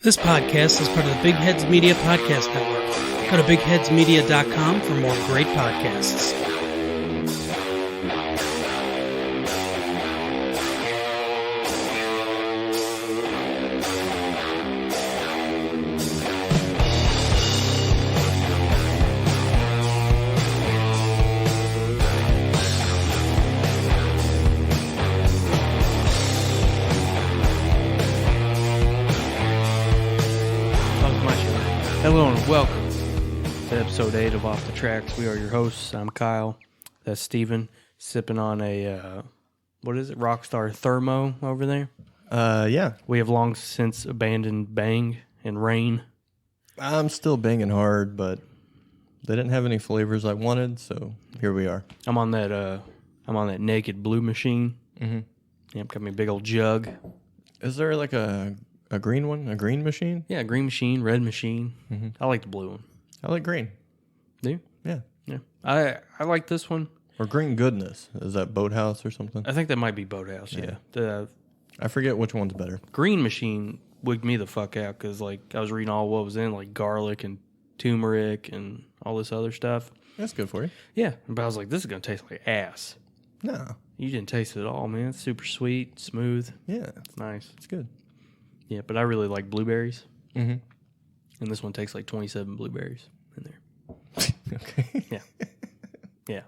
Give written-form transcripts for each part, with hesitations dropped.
This podcast is part of the Big Heads Media Podcast Network. Go to bigheadsmedia.com for more great podcasts. Hello and welcome to episode 8 of Off the Tracks. We are your hosts. I'm Kyle. That's Steven, sipping on a, what is it, Rockstar Thermo over there. Yeah. We have long since abandoned Bang and Rain. I'm still banging hard, but they didn't have any flavors I wanted, so here we are. I'm on that Naked Blue machine. Mm-hmm. Yep, got me a big old jug. Is there like a green one? A green machine? Yeah, green machine, red machine. Mm-hmm. I like the blue one. I like green. Do you? Yeah. Yeah. I like this one. Or Green Goodness. Is that Boathouse or something? I think that might be Boathouse, yeah. The I forget which one's better. green machine wigged me the fuck out because, like, I was reading all what was in, like, garlic and turmeric and all this other stuff. That's good for you. Yeah, but I was like, this is going to taste like ass. No. You didn't taste it at all, man. It's super sweet, smooth. Yeah. It's nice. It's good. Yeah, but I really like blueberries. Mm-hmm. And this one takes like 27 blueberries in there. Okay. Yeah. Yeah.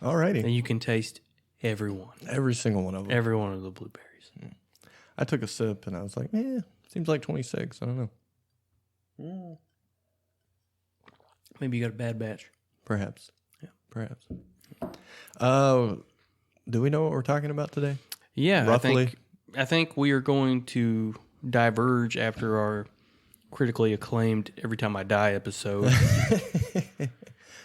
Alrighty. And you can taste every one. Every single one of them. Every one of the blueberries. I took a sip and I was like, seems like 26. I don't know. Maybe you got a bad batch. Perhaps. Yeah. Perhaps. Do we know what we're talking about today? Yeah, Roughly? I think we are going to diverge after our critically acclaimed Every Time I Die episode.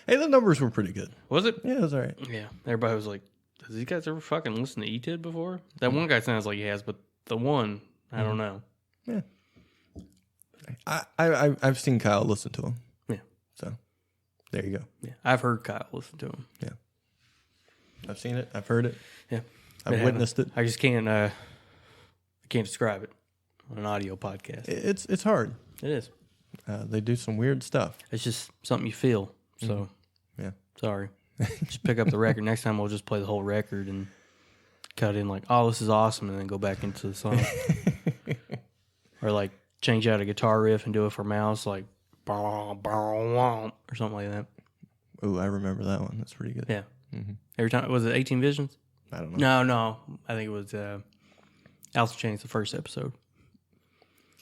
Hey, the numbers were pretty good. Was it? Yeah, it was all right. Yeah. Everybody was like, has these guys ever fucking listened to E-Tid before? That one guy sounds like he has, but the one, I don't know. Yeah. I've seen Kyle listen to him. Yeah. So there you go. Yeah. I've heard Kyle listen to him. Yeah. I've seen it. I've heard it. Yeah. I've witnessed it. I just can't describe it on an audio podcast. It's hard. It is. They do some weird stuff. It's just something you feel. So, Yeah. sorry. Just pick up the record. Next time we'll just play the whole record and cut in like, oh, this is awesome, and then go back into the song. Or like change out a guitar riff and do it for mouse, like, or something like that. Ooh, I remember that one. That's pretty good. Yeah. Mm-hmm. Every time, was it 18 Visions? I don't know. No. I think it was Alice in Chains, the first episode.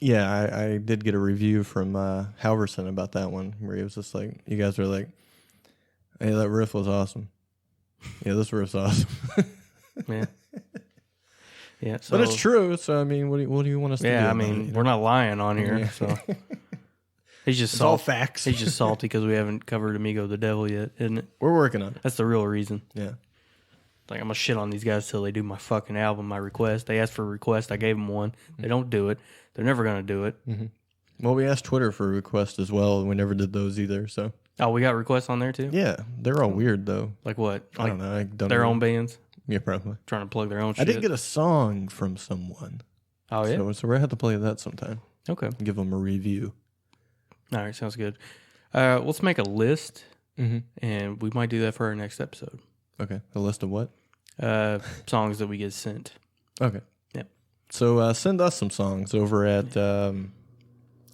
Yeah, I did get a review from Halverson about that one, where he was just like, you guys were like, hey, that riff was awesome. Yeah, this riff's awesome. Yeah. Yeah. So, but it's true. So, I mean, what do you want us to do? Yeah, I about mean, it? we're not lying on here. Yeah. So he's just It's all salty. facts. He's just salty because we haven't covered Amigo the Devil yet, isn't it? We're working on it. That's the real reason. Yeah. Like, I'm going to shit on these guys till they do my fucking album, my request. They asked for a request. I gave them one. They don't do it. They're never going to do it. Mm-hmm. Well, we asked Twitter for a request as well, and we never did those either. So Oh, we got requests on there too? yeah, they're all weird though. Like what? I Like don't know. I don't their know. own bands? Yeah, probably. Trying to plug their own I shit? did get a song from someone. Oh, yeah? So we're gonna have to play that sometime. Okay. Give them a review. All right, sounds good. Let's make a list, Mm-hmm. and we might do that for our next episode. Okay. A list of what? Songs that we get sent. Okay. Yep. So send us some songs over at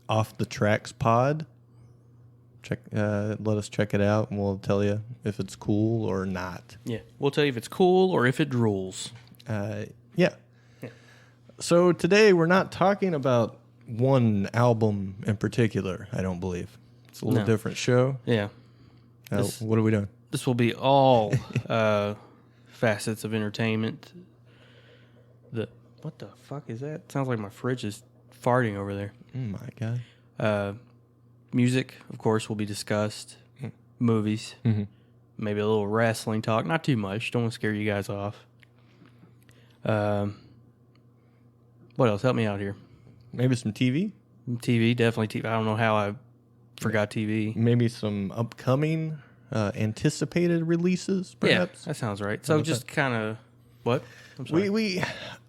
Off the Tracks Pod. Let us check it out, and we'll tell you if it's cool or not. Yeah. We'll tell you if it's cool or if it drools. Yeah. So today we're not talking about one album in particular, I don't believe. It's a little No. different show. Yeah. What are we doing? This will be all facets of entertainment. What the fuck is that? Sounds like my fridge is farting over there. Oh my God. Music, of course, will be discussed. Movies. Mm-hmm. Maybe a little wrestling talk. Not too much. Don't want to scare you guys off. What else? Help me out here. Maybe some TV? TV, definitely TV. I don't know how I forgot TV. Maybe some upcoming anticipated releases, perhaps? Yeah, that sounds right. So just kind of... What? I'm sorry.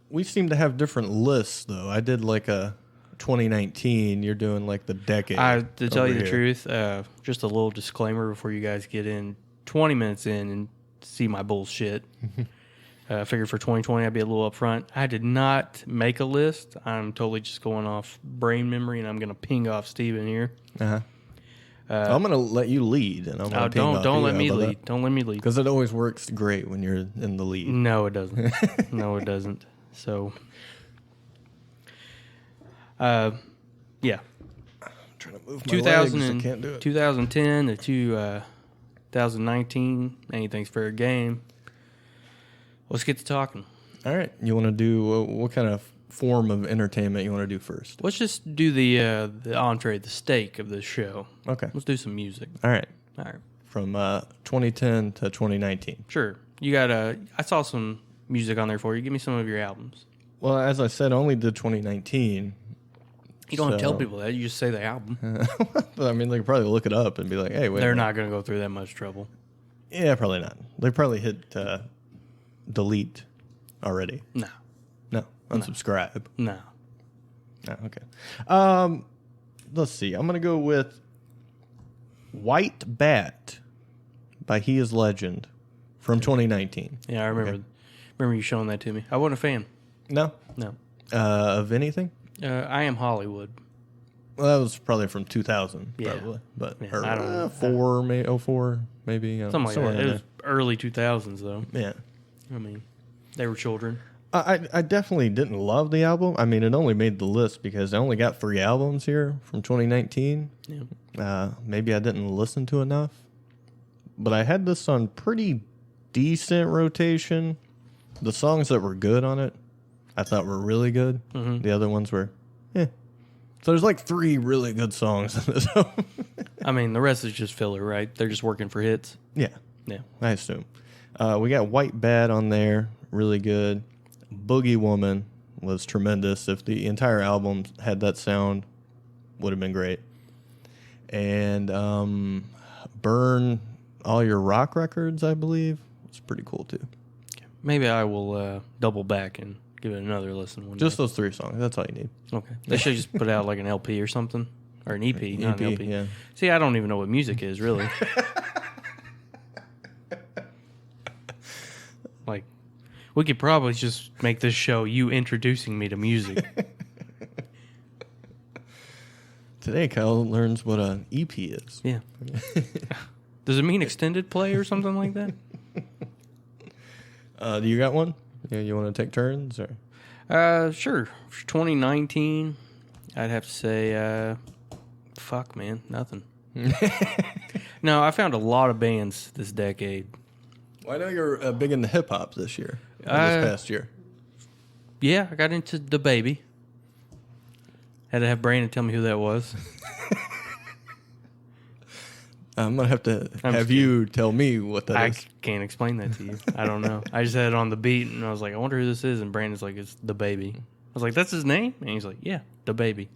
We seem to have different lists, though. I did like a 2019. You're doing like the decade. To tell over you the here. truth, just a little disclaimer before you guys get in. 20 minutes in and see my bullshit. I figured for 2020 I'd be a little upfront. I did not make a list. I'm totally just going off brain memory, and I'm going to ping off Steven here. Uh-huh. I'm gonna let you lead, and I'm gonna Don't let me lead. Don't let me lead. Because it always works great when you're in the lead. No, it doesn't. No, it doesn't. So, yeah. I'm trying to move my 2000 legs. I and, can't do it. 2010 to 2019, anything's fair game. Let's get to talking. All right. You want to do what kind of form of entertainment you want to do first? Let's just do the entree, the steak of this show. Okay. Let's do some music. All right. All right. From 2010 to 2019. Sure. You got I saw some music on there for you. Give me some of your albums. Well, as I said, only did 2019. You don't have to tell people that. You just say the album. But I mean, they could probably look it up and be like, "Hey, wait." They're not going to go through that much trouble. Yeah, probably not. They probably hit delete already. No. No, unsubscribe. No. No, okay. Let's see. I'm gonna go with White Bat by He Is Legend from 2019. Yeah, I remember. Okay. Remember you showing that to me. I wasn't a fan. No, No. of anything. I Am Hollywood. Well, that was probably from 2000, Yeah. probably. But Yeah, or, I don't know. 04, maybe 04, maybe Something like somewhere that. in It was early 2000s, though. there. Yeah. I mean, they were children. I definitely didn't love the album. I mean, it only made the list because I only got 3 albums here from 2019. Yeah. Maybe I didn't listen to enough. But I had this on pretty decent rotation. The songs that were good on it, I thought were really good. Mhm. The other ones were, So there's like 3 really good songs in this album. I mean, the rest is just filler, right? They're just working for hits. Yeah, Yeah. I assume. We got White Bat on there, really good. Boogie Woman was tremendous. If the entire album had that sound, would have been great. And Burn All Your Rock Records, I believe. It's pretty cool too. Maybe I will double back and give it another listen one Just day. those 3 songs. That's all you need. Okay. They should just put out like an LP or something. Or an EP, not an LP. yeah. See, I don't even know what music is, really. Like, we could probably just make this show you introducing me to music. Today, Kyle learns what an EP is. Yeah. Does it mean extended play or something like that? Do you got one? Yeah, you want to take turns? Or? Sure. For 2019, I'd have to say, fuck, man, nothing. No, I found a lot of bands this decade. Well, I know you're big into hip hop this year. This past year. Yeah, I got into The Baby. Had to have Brandon tell me who that was. I'm gonna have to I'm have just you tell me what that I is. can't explain that to you. I don't know. I just had it on the beat, and I was like, I wonder who this is. And Brandon's like, it's The Baby. I was like, that's his name? And he's like, yeah, The Baby.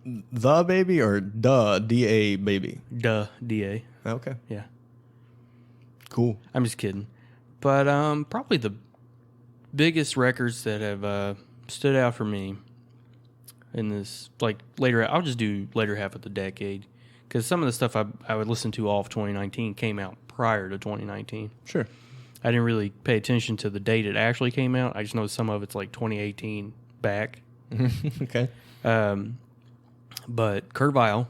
The Baby or Duh, D-A Baby? Duh, D-A. Okay, Yeah. cool. I'm just kidding. But probably the biggest records that have stood out for me in this, like, later, I'll just do later half of the decade. Because some of the stuff I would listen to all of 2019 came out prior to 2019. Sure. I didn't really pay attention to the date it actually came out. I just know some of it's like 2018 back. Okay. But Kurt Vile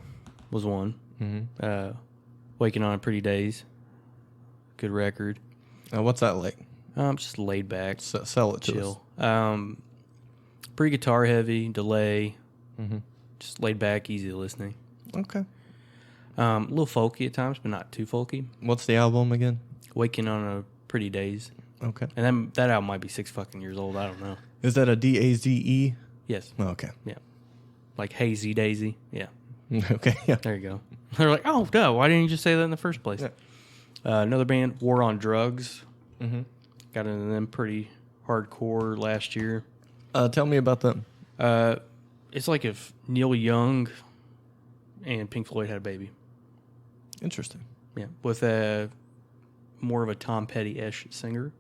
was one. Mm-hmm. Waking on Pretty Days. Good record. What's that like? Just laid back. Sell it to Chill. Pretty guitar heavy, delay. Mm-hmm. Just laid back, easy listening. us. Okay. A little folky at times, but not too folky. What's the album again? Waking on a Pretty Days. Okay. And then that album might be 6 fucking years old. I don't know. Is that a D-A-Z-E? Yes. Oh, okay. Yeah. Like Hazy Daisy. Yeah. Okay, yeah. There you go. They're like, oh, duh. Why didn't you just say that in the first place? Yeah. Another band, War on Drugs. Mm-hmm. Got into them pretty hardcore last year. Tell me about them. It's like if Neil Young and Pink Floyd had a baby. Interesting. Yeah. With a more of a Tom Petty-ish singer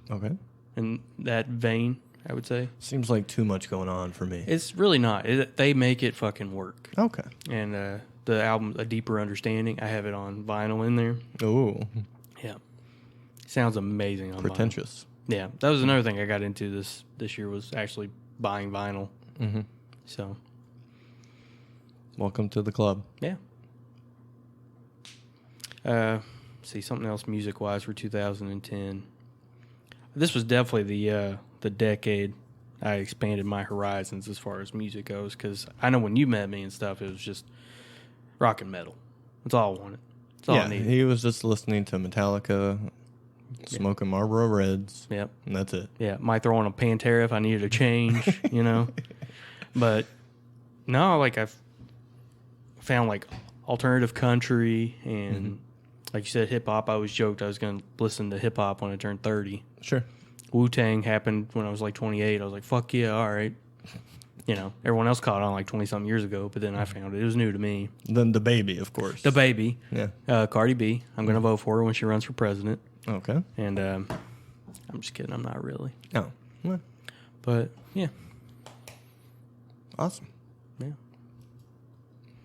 Okay. in that vein. I would say. Seems like too much going on for me. It's really not. They make it fucking work. Okay. And the album, A Deeper Understanding, I have it on vinyl in there. Ooh. Yeah. Sounds amazing on Pretentious. vinyl. Yeah. That was another thing I got into this year was actually buying vinyl. Mm-hmm. So. Welcome to the club. Yeah. See, something else music-wise for 2010. This was definitely the decade I expanded my horizons as far as music goes, because I know when you met me and stuff, it was just rock and metal. That's all I wanted. That's all I needed. He was just listening to Metallica, smoking Marlboro Reds. Yep. And that's it. Yeah, might throw on a Pantera if I needed a change, you know. But no, like I've found like alternative country and like you said, hip hop. I always joked I was going to listen to hip hop when I turned 30. Sure. Wu-Tang happened when I was like 28. I was like, fuck yeah, all right. You know, everyone else caught on like 20-something years ago, but then I found it. It was new to me. Then the baby, of course. The baby. Yeah. Cardi B. I'm going to vote for her when she runs for president. Okay. And I'm just kidding. I'm not really. Oh. Well, But, yeah. awesome. Yeah.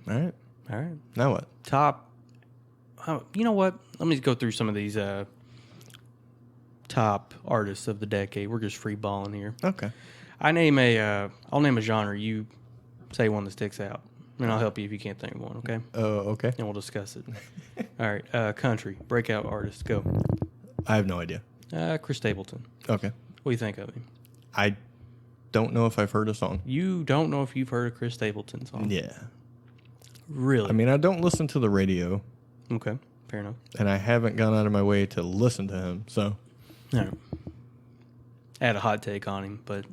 All right. All right. Now what? Top. You know what? Let me go through some of these top artists of the decade. We're just free balling here. Okay. I'll name a genre. You say one that sticks out, and I'll help you if you can't think of one. Okay. Okay. And we'll discuss it. All right. Country breakout artist. Go. I have no idea. Chris Stapleton. Okay. What do you think of him? I don't know if I've heard a song. You don't know if you've heard a Chris Stapleton song. Yeah. Really? I mean, I don't listen to the radio, Okay. Fair enough. and I haven't gone out of my way to listen to him. So, All right. I had a hot take on him, but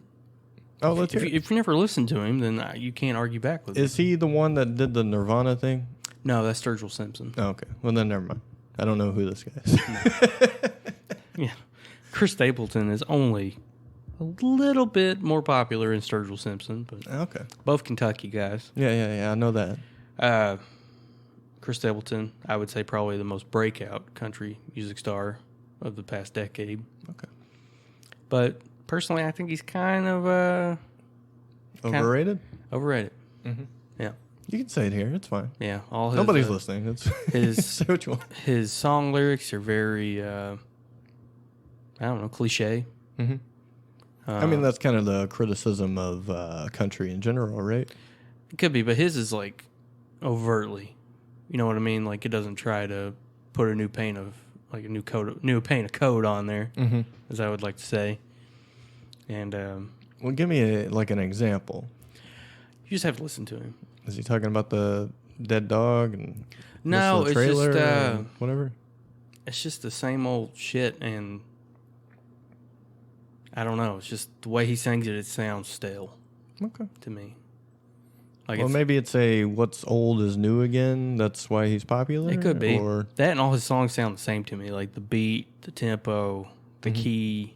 let's hear it. if you never listened to him, then you can't argue back with him. Is he the one that did the Nirvana thing? No, that's Sturgill Simpson. Oh, okay. Well, then never mind. I don't know who this guy is. Yeah. Chris Stapleton is only a little bit more popular than Sturgill Simpson, but Okay. both Kentucky guys. Yeah. I know that. Chris Stapleton, I would say probably the most breakout country music star of the past decade. Okay. But personally, I think he's kind of Overrated? overrated. Mm-hmm. Yeah. You can say it here. It's fine. Yeah. All his, Nobody's listening. It's his- say what you want. His song lyrics are very, I don't know, cliche. Mm-hmm. I mean, that's kind of the criticism of country in general, right? It could be, but his is like overtly. You know what I mean? Like it doesn't try to put a new paint of code on there, as I would like to say. And Well, give me an example. you just have to listen to him. Is he talking about the dead dog and No, the it's trailer just or whatever? it's just the same old shit, and I don't know. It's just the way he sings it. It sounds stale Okay. to me. Like Well, maybe it's a what's old is new again. That's why he's popular. it could be Or that, and all his songs sound the same to me. Like the beat, the tempo, the key,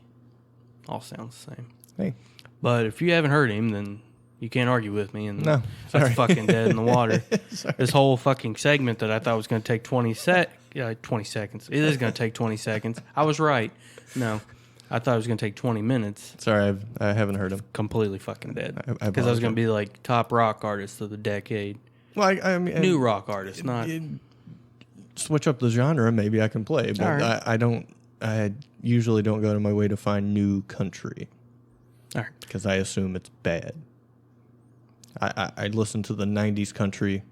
all sounds the same. hey, But if you haven't heard him, then you can't argue with me. And No, sorry. that's fucking dead in the water. Sorry. This whole fucking segment that I thought was going to take 20 seconds. It is going to take 20 seconds. I was right. No, I thought it was going to take 20 minutes. sorry, I haven't heard him. Completely fucking dead. I Because I was going to apologize. be like top rock artist of the decade. Well, I mean, New rock artist, not. switch up the genre. Maybe I can play, but All right. I don't. I usually don't go to my way to find new country All right. because I assume it's bad. I listen to the '90s country.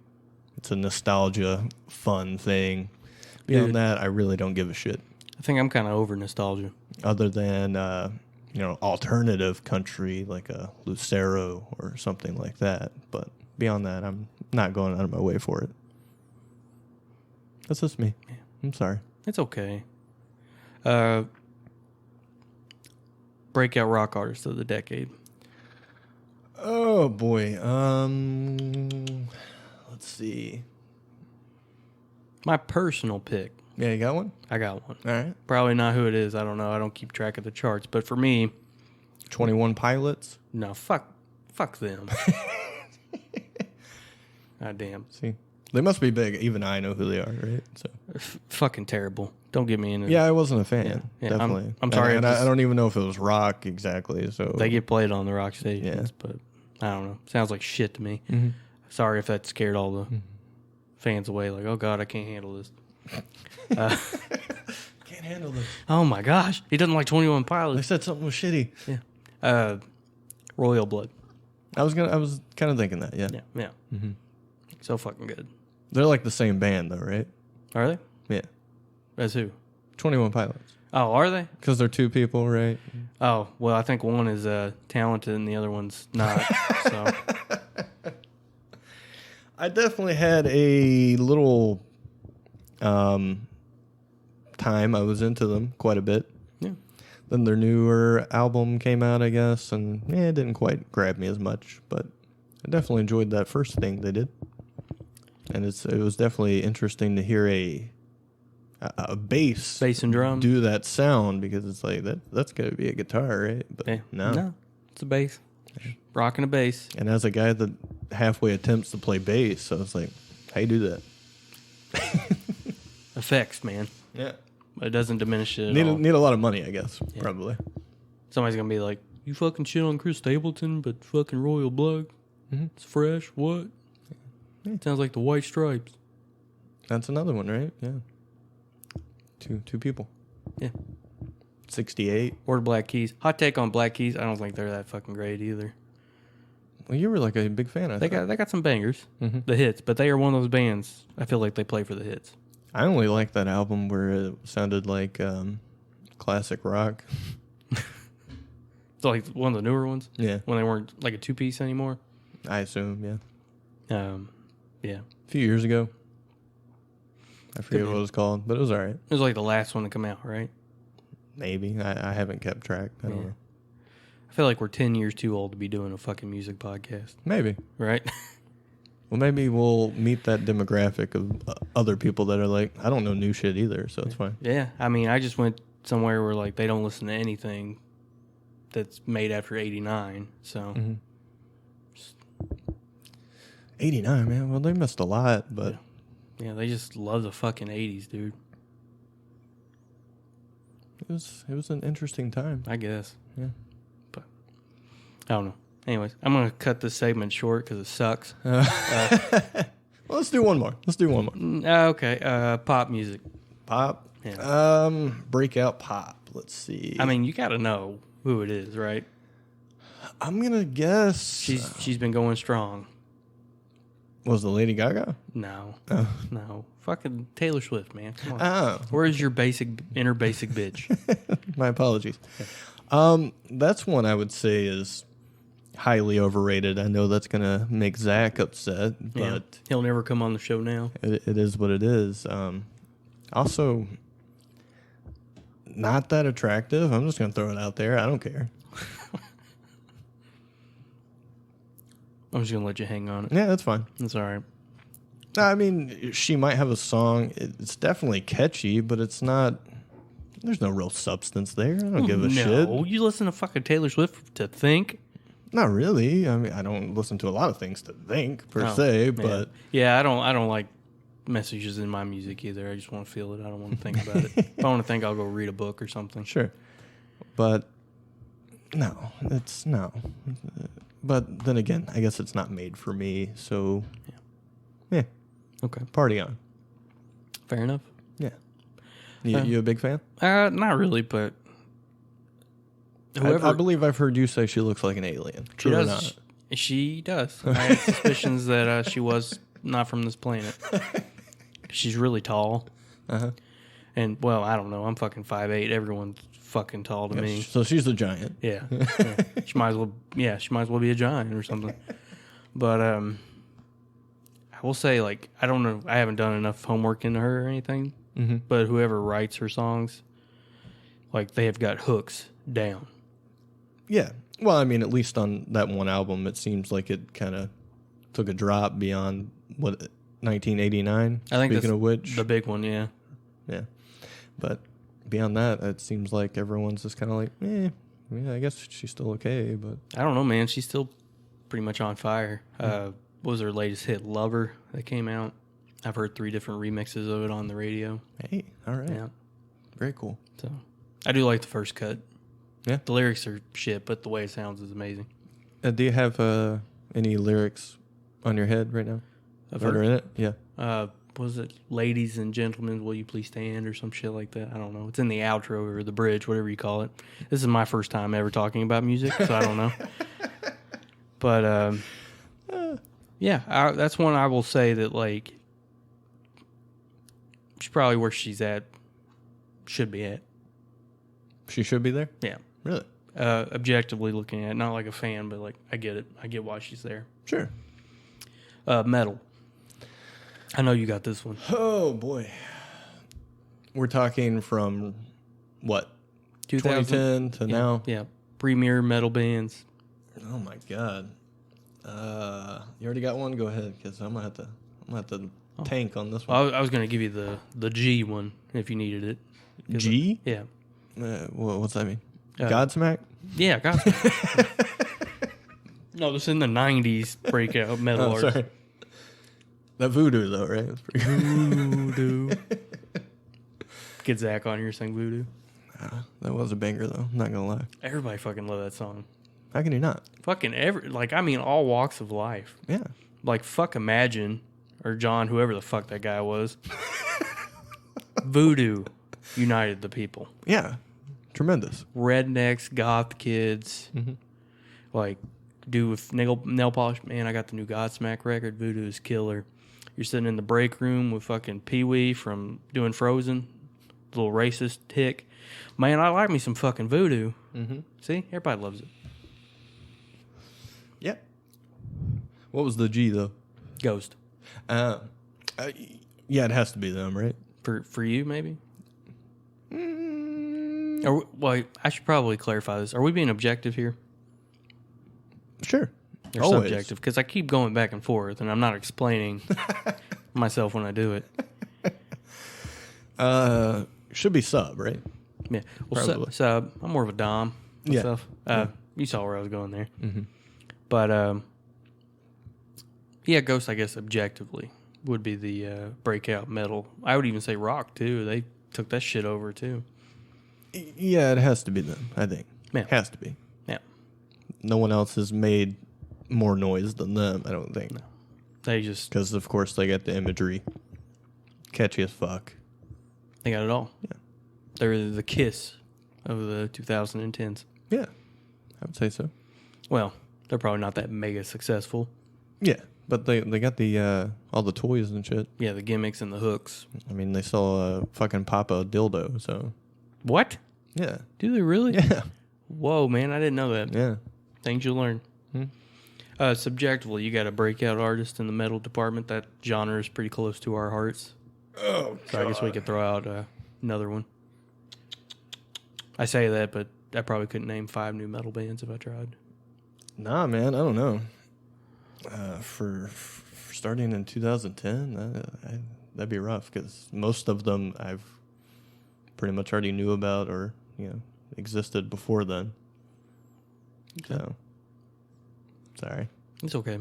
It's a nostalgia, fun thing. Beyond Dude. that, I really don't give a shit. I think I'm kind of over nostalgia. Other than alternative country like a Lucero or something like that. But beyond that, I'm not going out of my way for it. That's just me. Yeah. I'm sorry. It's okay. Breakout rock artist of the decade. Oh boy. Let's see. My personal pick. Yeah, you got one? I got one. All right. Probably not who it is. I don't know. I don't keep track of the charts. But for me, 21 Pilots. no, fuck them. God damn. See, they must be big. Even I know who they are, right? So fucking terrible. Don't get me into Yeah, I wasn't a fan. Yeah, Definitely. I'm sorry. And I don't even know if it was rock exactly. So They get played on the rock stations, Yeah. but I don't know. Sounds like shit to me. Mhm. Sorry if that scared all the fans away. Like, oh God, I can't handle this. Can't handle this. Oh my gosh, he doesn't like 21 They Pilots. said something was shitty. Yeah. Royal Blood. I was kind of thinking that. Yeah. Yeah, yeah. Mm-hmm. So fucking good. They're like the same band though, right? Are they? Yeah. As who? 21 Pilots. Oh, are they? Because they're two people, right? Oh, well, I think one is talented and the other one's not. So I definitely had a little time. I was into them quite a bit. yeah, Then their newer album came out, I guess, and it didn't quite grab me as much, but I definitely enjoyed that first thing they did. And it was definitely interesting to hear a bass bass and drum. do that sound, because it's like that's got to be a guitar, right? But Yeah. no. It's a bass. Rocking a bass. And as a guy that halfway attempts to play bass, so it's like, how you do that? Effects, man. Yeah. But it doesn't diminish it at all. Need a lot of money, I guess, probably. Somebody's going to be like, you fucking shit on Chris Stapleton, but fucking Royal Blood. Mhm. It's fresh. What? Yeah. Sounds like the White Stripes. That's another one, right? Yeah. Two people. Yeah. 68. Or the Black Keys. Hot take on Black Keys. I don't think they're that fucking great either. Well, you were like a big fan of They got some bangers, Mhm. the hits, but they are one of those bands. I feel like they play for the hits. I only like that album where it sounded like classic rock. So like one of the newer ones Yeah, when they weren't like a 2-piece anymore. I assume. Yeah, Yeah, a few years ago. I forget be. what it was called, but it was all right. it was like the last one to come out, right? Maybe I haven't kept track. I don't Yeah. know. I feel like we're 10 years too old to be doing a fucking music podcast, Maybe. right? Well, maybe we'll meet that demographic of other people that are like, I don't know new shit either, so it's fine. Yeah, I mean, I just went somewhere where like they don't listen to anything that's made after '89. So Mm-hmm. 89, man. Well, they missed a lot, but yeah, they just love the fucking '80s, dude. it was an interesting time. I guess. Yeah. But I don't know. Anyways, I'm gonna cut this segment short because it sucks. Well, let's do one more. Okay, pop music. Pop. Yeah. Breakout pop. Let's see. I mean, you got to know who it is, right? I'm gonna guess She's been going strong. was the Lady Gaga? No, Oh. no, fucking Taylor Swift, man. Come on. Oh, Where's your inner basic bitch? my apologies. That's one I would say is highly overrated. I know that's gonna make Zach upset, Yeah. but He'll never come on the show now. it is what it is. Also, not that attractive. I'm just gonna throw it out there. I don't care. I'm just gonna let you hang on it. Yeah, that's fine. It's all right. I mean, she might have a song. It's definitely catchy, but it's not. There's no real substance there. I don't give a shit. No, you listen to fucking Taylor Swift to think. Not really. I mean, I don't listen to a lot of things to think per Oh, se, yeah. but Yeah, I don't like messages in my music either. I just want to feel it. I don't want to think about it. If I want to think, I'll go read a book or something. sure. But no, it's no. But then again, I guess it's not made for me. So yeah, Okay, party on. fair enough. Yeah. You a big fan? Not really, but whoever I believe I've heard you say she looks like an alien. she True or does, not? she does. I had suspicions that she was not from this planet. She's really tall, Uh-huh. and well, I don't know. I'm fucking 5'8". Everyone's fucking tall to me. So she's a giant. Yeah. She might as well. Yeah, she might as well be a giant or something. But I will say, like, I don't know. I haven't done enough homework into her or anything. Mm-hmm. But whoever writes her songs, like, they have got hooks down. Yeah. Well, I mean, at least on that one album, it seems like it kind of took a drop beyond 1989. I think Speaking that's of which, the big one. Yeah. yeah. But beyond that, it seems like everyone's just kind of like, yeah, I guess she's still okay. But I don't know, man. She's still pretty much on fire. What was her latest hit? Lover that came out. I've heard 3 different remixes of it on the radio. Hey, all right. Yeah. Very cool. So I do like the first cut. Yeah. The lyrics are shit, but the way it sounds is amazing. Do you have any lyrics on your head right now? Of That her? are in it? Yeah. Was it Ladies and Gentlemen, Will You Please Stand or some shit like that? I don't know. It's in the outro or the bridge, whatever you call it. This is my first time ever talking about music, so I don't know. But, yeah, that's one I will say that, like, she's probably where she's at, should be at. She should be there? Yeah. Really? Objectively looking at it, not like a fan, but, like, I get it. I get why she's there. Sure. Metal. I know you got this one. Oh, boy. We're talking from, what, 2010 to now? Yeah. Premier metal bands. Oh, my God. You already got one? Go ahead, because I'm going to have to tank on this one. Well, I was going to give you the G one if you needed it. G? Yeah. What's that mean? Godsmack? Yeah, Godsmack. No, this is in the 90s breakout metal artist. Sorry. That Voodoo, though, right? That's pretty Voodoo. Get Zach on here sing Voodoo. That was a banger, though. I'm not going to lie. Everybody fucking love that song. How can you not? Fucking all walks of life. Yeah. Like, fuck Imagine, or John, whoever the fuck that guy was. Voodoo united the people. Yeah. Tremendous. Rednecks, goth kids, like, dude with nail polish. Man, I got the new Godsmack record. Voodoo is killer. You're sitting in the break room with fucking Pee-wee from doing Frozen, little racist hick. Man, I like me some fucking Voodoo. Mm-hmm. See, everybody loves it. Yeah. What was the G, though? Ghost. Yeah, it has to be them, right? For you, maybe? Well, I should probably clarify this. Are we being objective here? Sure. Or Always. subjective? Because I keep going back and forth, and I'm not explaining myself when I do it. Should be sub, right? Yeah. Well, Probably. sub. I'm more of a dom myself. Yeah. You saw where I was going there. Mm-hmm. But, yeah, Ghost, I guess, objectively, would be the breakout metal. I would even say rock, too. They took that shit over, too. Yeah, it has to be them, I think. Yeah. Has to be. Yeah. No one else has made more noise than them, I don't think. No. They just... Because, of course, they got the imagery. Catchy as fuck. They got it all. Yeah. They're the Kiss of the 2010s. Yeah, I would say so. Well, they're probably not that mega successful. Yeah, but they got the all the toys and shit. Yeah, the gimmicks and the hooks. I mean, they sell a fucking Papa dildo, so... What? Yeah. Do they really? Yeah. Whoa, man, I didn't know that. Yeah. Things you learn. Subjectively, you got a breakout artist in the metal department. That genre is pretty close to our hearts. Oh, So I guess we could throw out another one. I say that, but I probably couldn't name 5 new metal bands if I tried. Nah, man, I don't know. For starting in 2010, that'd be rough because most of them I've pretty much already knew about or existed before then. Okay. So, sorry. It's okay.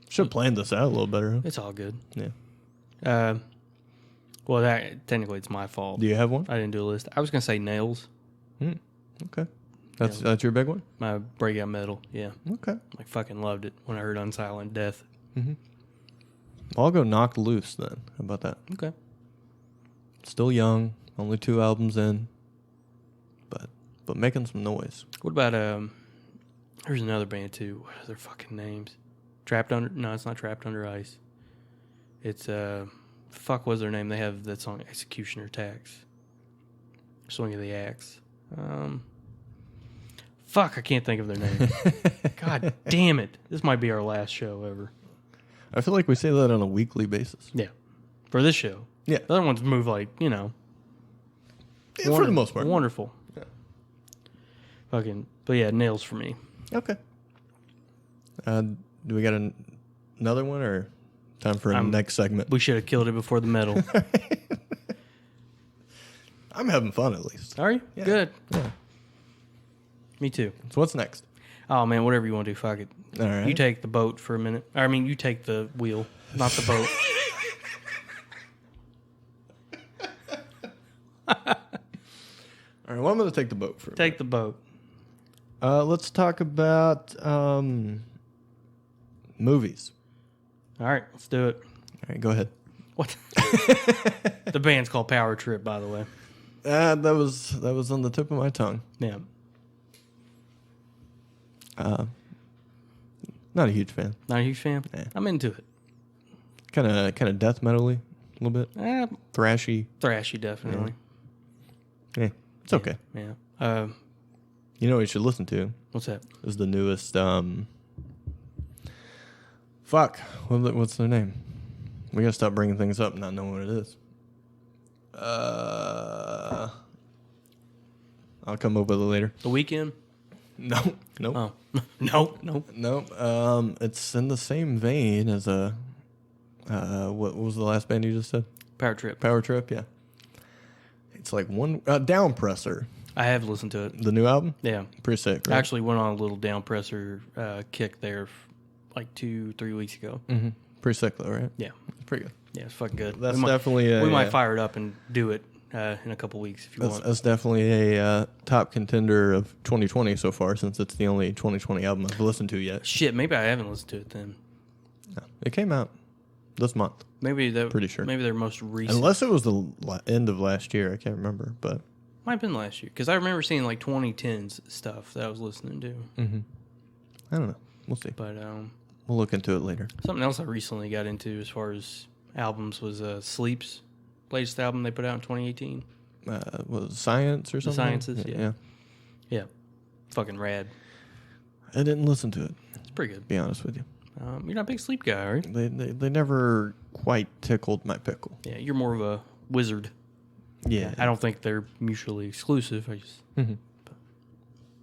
Should have planned this out a little better. Huh? It's all good. Yeah. Well, that technically it's my fault. Do you have one? I didn't do a list. I was gonna say Nails, Okay. That's your big one? my breakout metal. Yeah, Okay. I fucking loved it when I heard Unsilent Death. Mm-hmm. I'll go Knocked Loose then. How about that? Okay. Still young, only 2 albums in, but making some noise. What about there's another band too. What are their fucking names? Trapped Under? No, it's not Trapped Under Ice. It's fuck. What's their name? They have that song Executioner Tax. Swing of the Axe. Fuck, I can't think of their name. God damn it! This might be our last show ever. I feel like we say that on a weekly basis. Yeah, for this show. Yeah. The other ones move like Yeah, for the most part. Wonderful. Yeah. Fucking, but yeah, Nails for me. Okay. Do we got another one or time for a next segment? We should have killed it before the metal. I'm having fun at least. Are you? Yeah. Good. Yeah. Me too. So what's next? Oh man, whatever you want to do, fuck it. All right. You take the boat for a minute. I mean, you take the wheel, not the boat. All right, well, I'm going to take the boat for a Take the boat. Let's talk about movies. All right, let's do it. All right, go ahead. What? The band's called Power Trip, by the way. That was on the tip of my tongue. Yeah. Not a huge fan. Not a huge fan? Yeah. I'm into it. Kind of death metal-y a little bit. Thrashy. Thrashy, definitely. Yeah, it's okay. Yeah. You know what you should listen to? What's that? Is the newest fuck. What's their name? We gotta stop bringing things up and not knowing what it is. I'll come up with it later. The Weeknd? No. Nope. Oh. Nope. Nope. It's in the same vein as what was the last band you just said? Power Trip. Power Trip, yeah. It's like one Downpresser. I have listened to it. The new album? Yeah. Pretty sick, I right? actually went on a little Downpresser kick there like 2-3 weeks ago. Mm-hmm. Pretty sick though, right? Yeah. It's pretty good. Yeah, it's fucking good. That's definitely we might fire it up and do it in a couple weeks if you want. That's definitely a top contender of 2020 so far, since it's the only 2020 album I've listened to yet. Shit, maybe I haven't listened to it then. No, it came out this month. Maybe that. Pretty sure. Maybe their most recent. Unless it was the end of last year, I can't remember, but might have been last year because I remember seeing like 2010s stuff that I was listening to. mm-hmm. I don't know. We'll see. But We'll look into it later. something else I recently got into as far as albums was Sleep's latest album they put out in 2018. Was Science or something? Sciences, yeah. Yeah, fucking rad. I didn't listen to it. It's pretty good. To be honest with you, You're not a big Sleep guy, are you? they never quite tickled my pickle. Yeah, you're more of a Wizard. Yeah, I don't think they're mutually exclusive. Mm-hmm.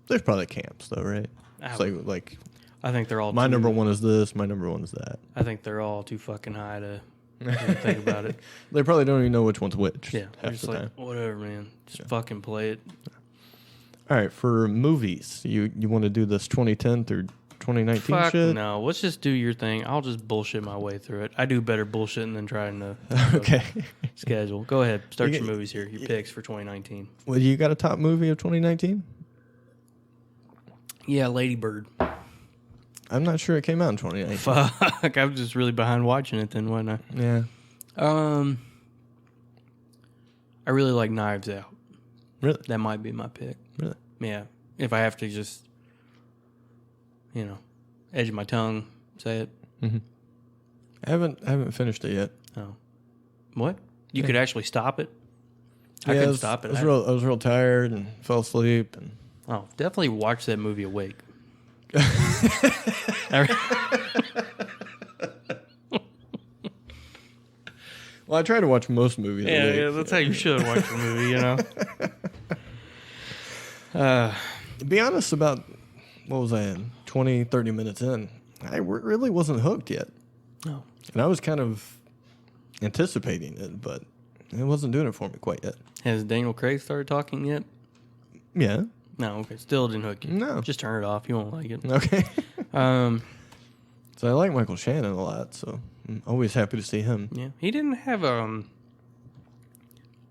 There's probably camps though, right? It's like I think they're all. my number one is this. My number one is that. I think they're all too fucking high to think about it. They probably don't even know which one's which. Yeah, they're half just the like time. whatever, man. Just fucking play it. All right, for movies, you want to do this 2010 through 2019 Fuck shit? no. Let's just do your thing. I'll just bullshit my way through it. I do better bullshitting than trying to Okay. schedule. Go ahead. Start You your get- movies here. Your picks for 2019. Well, you got a top movie of 2019? Yeah, Lady Bird. I'm not sure it came out in 2019. Fuck. I was just really behind watching it then, wasn't Yeah. I? I really like Knives Out. Really? That might be my pick. Really? Yeah. If I have to just, edge of my tongue, say it. Mm-hmm. I haven't finished it yet. Oh. What? You Yeah. could actually stop it? I Yeah, couldn't stop it. I was real tired and fell asleep. And Oh, definitely watch that movie awake. well, I try to watch most movies. Yeah, that's how you should watch a movie, To be honest, about what was I in 20, 30 minutes in, I really wasn't hooked yet, No. and I was kind of anticipating it, but it wasn't doing it for me quite yet. Has Daniel Craig started talking yet? Yeah. No, okay. Still didn't hook you. No. Just turn it off. You won't like it. Okay. Um, So I like Michael Shannon a lot, so I'm always happy to see him. yeah. He didn't have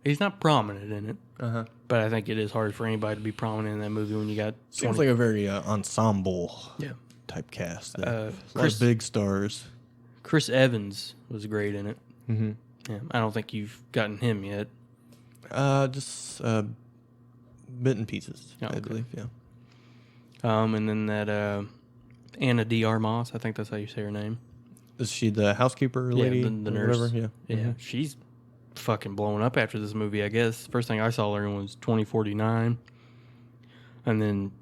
he's not prominent in it, Uh-huh. but I think it is hard for anybody to be prominent in that movie when you got Seems like a very ensemble yeah. type cast. A lot Chris- of big stars. Chris Evans was great in it. Mm-hmm. Yeah. I don't think you've gotten him yet. Just bit and pieces, Oh, I okay. believe, yeah. And then that Anna D. Armas, I think that's how you say her name. Is she the housekeeper lady? Yeah, the or nurse. Whatever? Yeah. Yeah, Mhm. she's fucking blowing up after this movie, I guess. First thing I saw her in was 2049. And then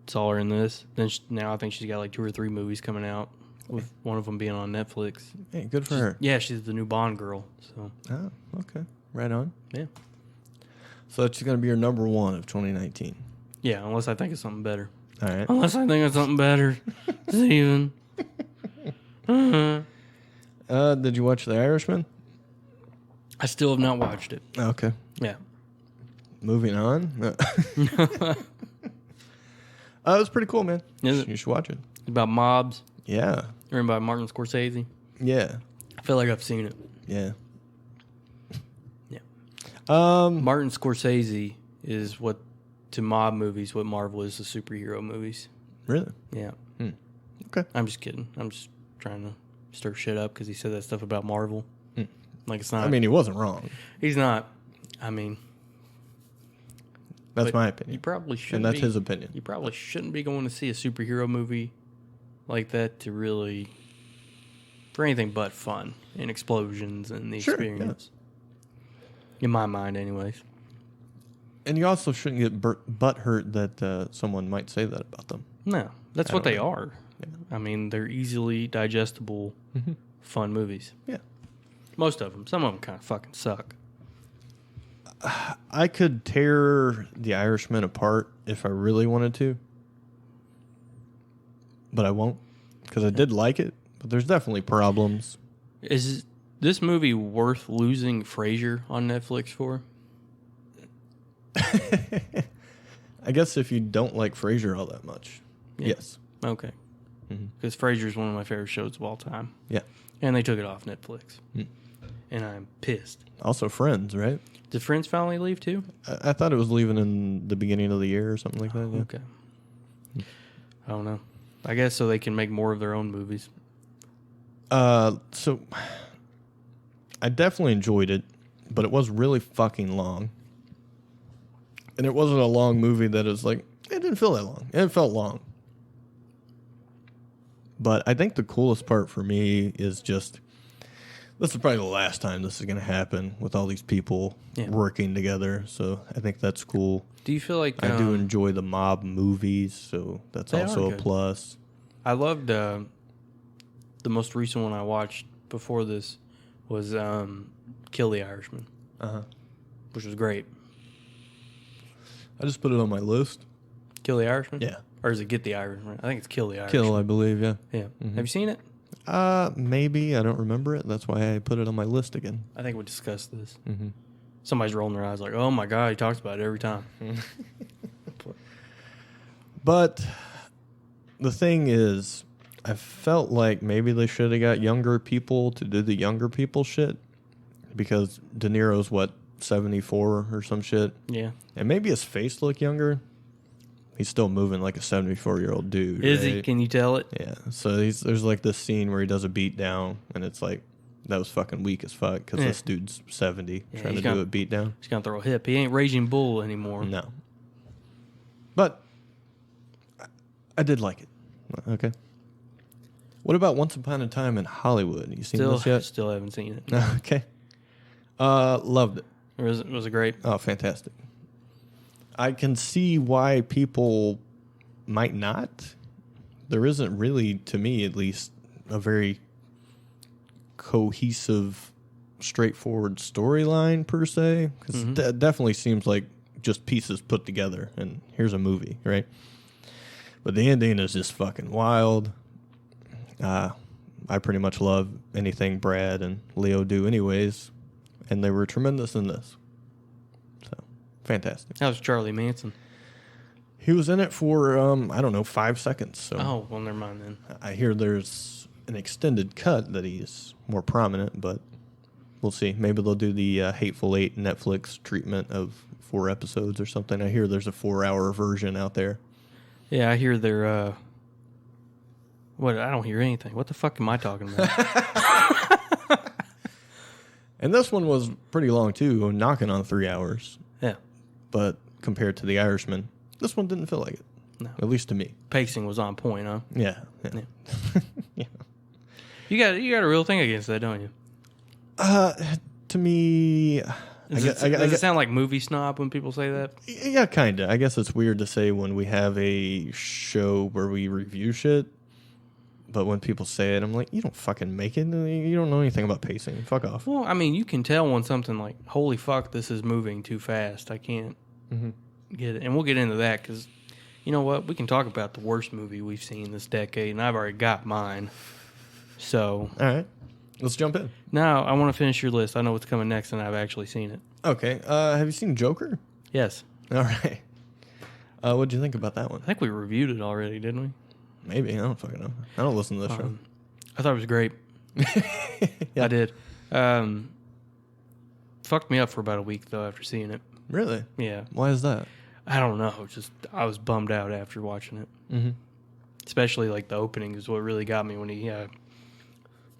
saw her in this. Then now I think she's got like 2 or 3 movies coming out, with one of them being on Netflix. Hey, good for her. Yeah, she's the new Bond girl. So, Oh, okay. Right on. yeah. So that's going to be your number one of 2019. Yeah, unless I think of something better. All right. Unless I think of something better. Steven. Did you watch The Irishman? I still have not watched it. Okay. Yeah. Moving on. It was pretty cool, man. Is it? You should watch it. About mobs, Yeah. written by Martin Scorsese. Yeah. I feel like I've seen it. Yeah. Yeah. Martin Scorsese is what to mob movies what Marvel is to superhero movies. Really? Yeah. Okay. I'm just kidding. I'm just trying to stir shit up because he said that stuff about Marvel. Like it's not. I mean, he wasn't wrong. He's not. I mean, That's my you opinion. probably shouldn't. And that's be, his opinion. You probably shouldn't be going to see a superhero movie like that to really for anything but fun and explosions and the Sure, experience. In my mind, anyways. And you also shouldn't get butt hurt that someone might say that about them. No, that's I what don't they know. are. I mean, they're easily digestible, fun movies. Yeah. Most of them. Some of them kind of fucking suck. I could tear The Irishman apart if I really wanted to. But I won't. Because I did like it. But there's definitely problems. Is this movie worth losing Frasier on Netflix for? I guess if you don't like Frasier all that much. Yeah. Yes. Okay. Because Frasier is one of my favorite shows of all time. Yeah. And they took it off Netflix. And I'm pissed. Also Friends, right? Did Friends finally leave too? I thought it was leaving in the beginning of the year or something like that. Yeah. Okay. I don't know. I guess so they can make more of their own movies. So I definitely enjoyed it, but it was really fucking long. And it wasn't a long movie that was like, it didn't feel that long. It felt long. But I think the coolest part for me is just, this is probably the last time this is going to happen with all these people working together. So I think that's cool. Do you feel like... I do enjoy the mob movies, so that's They also are a good. plus. I loved the most recent one I watched before this was Kill the Irishman, which was great. I just put it on my list. Kill the Irishman? Yeah. Or is it Get the Irishman? I think it's Kill the Irishman. Kill, I believe, yeah. Yeah. Have you seen it? Maybe. I don't remember it. That's why I put it on my list again. I think we discussed this. Mm-hmm. Somebody's rolling their eyes like, oh my God, he talks about it every time. But the thing is, I felt like maybe they should have got younger people to do the younger people shit. Because De Niro's, 74 or some shit? Yeah. And maybe his face looked younger. He's still moving like a 74-year-old dude. Is he? right? Can you tell it? Yeah. So there's like this scene where he does a beat down, and it's like, that was fucking weak as fuck because this dude's 70 trying to do a beat down. He's going to throw a hip. He ain't Raging Bull anymore. No. But I did like it. Okay. What about Once Upon a Time in Hollywood? You seen this yet? Still haven't seen it. Okay. Loved it. Was it great? Oh, fantastic. I can see why people might not. There isn't really, to me at least, a very cohesive, straightforward storyline per se. Because it definitely seems like just pieces put together and here's a movie, right? But the ending is just fucking wild. I pretty much love anything Brad and Leo do anyways. And they were tremendous in this. So, fantastic. How's Charlie Manson? He was in it for, 5 seconds. So Oh, well, never mind then. I hear there's an extended cut that he's more prominent, but we'll see. Maybe they'll do the Hateful Eight Netflix treatment of 4 episodes or something. I hear there's a 4-hour version out there. Yeah, I hear they're... What? I don't hear anything. What the fuck am I talking about? And this one was pretty long, too, knocking on 3 hours. Yeah. But compared to The Irishman, this one didn't feel like it. No. At least to me. Pacing was on point, huh? Yeah. Yeah. Yeah. You got a real thing against that, don't you? To me... Does it sound like movie snob when people say that? Yeah, kind of. I guess it's weird to say when we have a show where we review shit. But when people say it, I'm like, you don't fucking make it. You don't know anything about pacing. Fuck off. Well, I mean, you can tell when something like, holy fuck, this is moving too fast. I can't get it. And we'll get into that because, you know what? We can talk about the worst movie we've seen this decade, and I've already got mine. So. All right. Let's jump in. Now, I want to finish your list. I know what's coming next, and I've actually seen it. Okay. Have you seen Joker? Yes. All right. What'd you think about that one? I think we reviewed it already, didn't we? Maybe. I don't fucking know. I don't listen to this show. I thought it was great. Yeah. I did. fucked me up for about a week though after seeing it. Really? Yeah, Why is that? I don't know. Just I was bummed out after watching it. Mm-hmm. Especially like the opening is what really got me when he